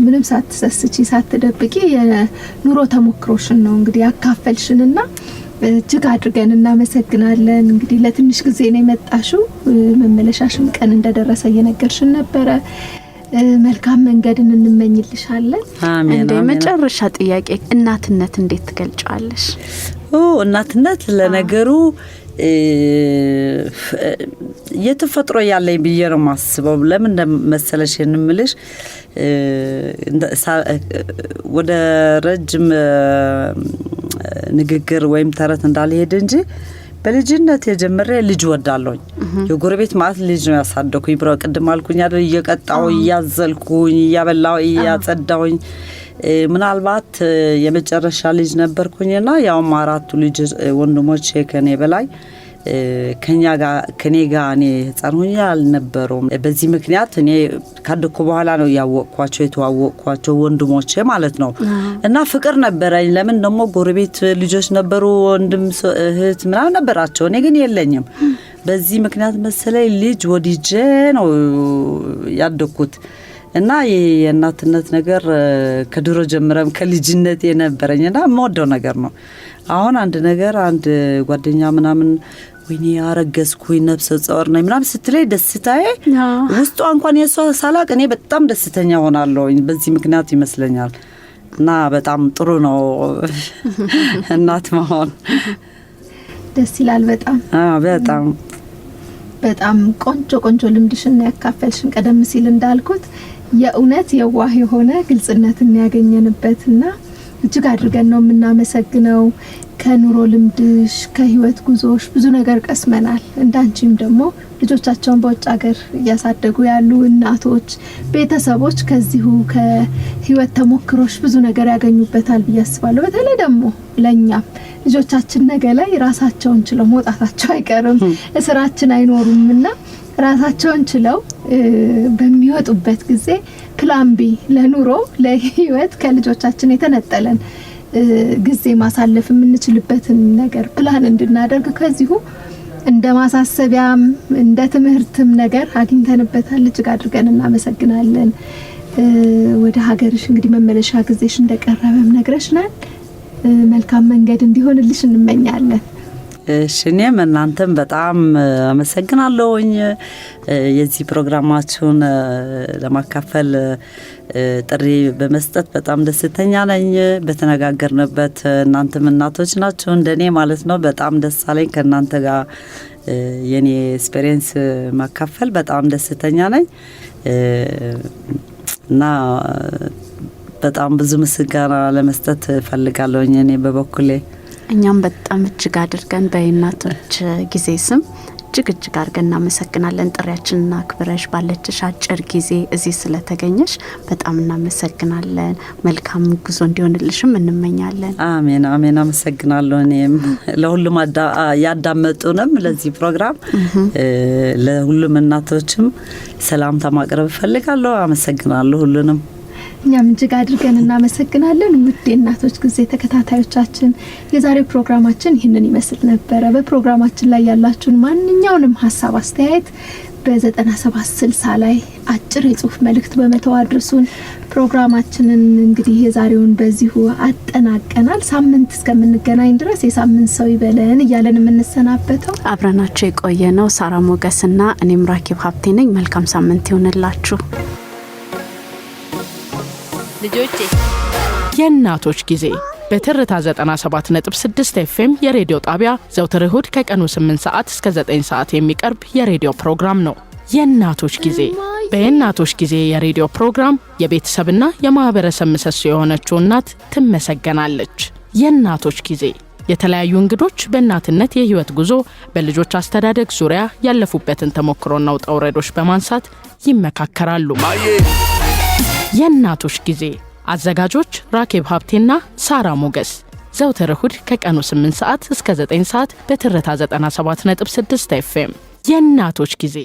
ምንም ሳትሰስቺ ሳትደብቂ የኑሮ ተሞክሮሽን ነው እንግዲህ ያካፈልሽንና እጅግ አድርገን እናመሰግናለን። እንግዲህ ለትንሽ ጊዜ ነው የመጣሽው መመለሻሽም ቀን እንደደረሰ እየነገርሽን ነበረ። መልካም መንገድን እንመኝልሻለን። አሜን። እንደ መጨረሻ ጥያቄ እናትነት እንዴት ትገልጫለሽ? እናትነት ለነገሩ የተፈጥሮ ያለኝ ብዬ ነው ማስበው። ለምን መሰለሽ እንምልሽ ወደ ረጅም ንግግር ወይም ተረት እንዳልሄድ እንጂ በልጅነት የጀመረ ልጅ ወዳለሁኝ። የጎረቤት ማለት ልጅ ነው ያሳደኩኝ። ብሮ ቅድም አልኩኝ አይደል እየቀጣው እያዘልኩኝ እያበላው እያጸዳውኝ ምናልባት የመጨረሻ ልጅ ነበርኩኝና ያው አራቱ ልጅ ወንድሞች ከኔ በላይ ከኔ ጋር እኔ ህፃን ሆኜ አልነበሩም። በዚህ ምክንያት እኔ ካደኩ በኋላ ነው የተዋወቅኳቸው ወንድሞቼ ማለት ነው። እና ፍቅር ነበረኝ። ለምን ደግሞ ጎረቤት ልጆች ነበሩ፣ ወንድም እህት ምናምን ነበራቸው፣ እኔ ግን የለኝም። በዚህ ምክንያት መሰለኝ ልጅ ወዲጄ ነው ያደኩት። እና የእናትነት ነገር ከድሮ ጀምረም ከልጅነት የነበረኝና የምወደው ነገር ነው። አሁን አንድ ጓደኛ ምናምን ወይኔ አረገዝኩኝ ነፍሰ ጸወር ነኝ ምናምን ስትለኝ ደስታዬ ውስጧ እንኳን የሷ ሳላቅ እኔ በጣም ደስተኛ ሆናለሁ። በዚህ ምክንያት ይመስለኛል። እና በጣም ጥሩ ነው እናት መሆን። ደስ ይላል በጣም በጣም በጣም ቆንጆ ልምድሽን ያካፈልሽን። ቀደም ሲል እንዳልኩት የእውነት የዋህ የሆነ ግልጽነትን ያገኘንበትና እጅግ አድርገን ነው የምናመሰግነው። ከኑሮ ልምድሽ ከህይወት ጉዞሽ ብዙ ነገር ቀስመናል። እንዳንቺም ደግሞ ልጆቻቸውን በውጭ ሀገር እያሳደጉ ያሉ እናቶች፣ ቤተሰቦች ከዚሁ ከህይወት ተሞክሮሽ ብዙ ነገር ያገኙበታል ብዬ አስባለሁ። በተለይ ደግሞ ለኛም ልጆቻችን ነገ ላይ ራሳቸውን ችለው መውጣታቸው አይቀርም፣ እስራችን አይኖሩምና ራሳቸውን ችለው በሚወጡበት ጊዜ ፕላን ቢ ለኑሮ ለህይወት ከልጆቻችን የተነጠለን ጊዜ ማሳለፍ የምንችልበትን ነገር ፕላን እንድናደርግ ከዚሁ እንደ ማሳሰቢያም እንደ ትምህርትም ነገር አግኝተንበታል። እጅግ አድርገን እናመሰግናለን። ወደ ሀገርሽ እንግዲህ መመለሻ ጊዜሽ እንደቀረበም ነግረሽናል። መልካም መንገድ እንዲሆንልሽ እንመኛለን። እኔም እናንተም በጣም አመሰግናለሁኝ። የዚህ ፕሮግራማችሁን ለማካፈል ጥሪ በመስጠት በጣም ደስተኛ ነኝ። በተነጋገርንበት እናንተም እናቶች ናችሁ እንደኔ ማለት ነው። በጣም ደስ አለኝ ከእናንተ ጋር የኔ ኤክስፒሪየንስ ማካፈል በጣም ደስተኛ ነኝ እና በጣም ብዙ ምስጋና ለመስጠት ፈልጋለሁኝ እኔ በበኩሌ። እኛም በጣም እጅግ አድርገን በእናቶች ጊዜ ስም እጅግ አድርገን እናመሰግናለን። ጥሪያችንን አክብረሽ ባለችሽ አጭር ጊዜ እዚህ ስለተገኘሽ በጣም እናመሰግናለን። መልካም ጉዞ እንዲሆንልሽም እንመኛለን። አሜን አሜን። አመሰግናለሁ። እኔም ለሁሉም ያዳመጡንም ለዚህ ፕሮግራም ለሁሉም እናቶችም ሰላምታ ማቅረብ ፈልጋለሁ። አመሰግናለሁ ሁሉንም። እኛም እጅግ አድርገን እናመሰግናለን። ውድ እናቶች ጊዜ ተከታታዮቻችን የዛሬው ፕሮግራማችን ይህንን ይመስል ነበረ። በፕሮግራማችን ላይ ያላችሁን ማንኛውንም ሀሳብ አስተያየት በ9760 ላይ አጭር የጽሁፍ መልእክት በመተው አድርሱን። ፕሮግራማችንን እንግዲህ የዛሬውን በዚሁ አጠናቀናል። ሳምንት እስከምንገናኝ ድረስ የሳምንት ሰው ይበለን እያለን የምንሰናበተው አብረናችሁ የቆየነው ሳራ ሞገስና እኔም ራኬብ ሀብቴ ነኝ። መልካም ሳምንት ይሁንላችሁ ልጆቼ። የእናቶች ጊዜ በትርታ 97.6 ኤፍኤም የሬዲዮ ጣቢያ ዘውትር እሁድ ከቀኑ 8 ሰዓት እስከ 9 ሰዓት የሚቀርብ የሬዲዮ ፕሮግራም ነው። የእናቶች ጊዜ በየእናቶች ጊዜ የሬዲዮ ፕሮግራም የቤተሰብና የማህበረሰብ ምሰሶ የሆነችው እናት ትመሰገናለች። የእናቶች ጊዜ የተለያዩ እንግዶች በእናትነት የህይወት ጉዞ በልጆች አስተዳደግ ዙሪያ ያለፉበትን ተሞክሮና ውጣ ውረዶች በማንሳት ይመካከራሉ። የእናቶች ጊዜ አዘጋጆች ራኬብ ሀብቴና ሳራ ሞገስ ዘውትር እሁድ ከቀኑ 8 ሰዓት እስከ 9 ሰዓት በትርታ 97.6 ኤፍኤም። የእናቶች ጊዜ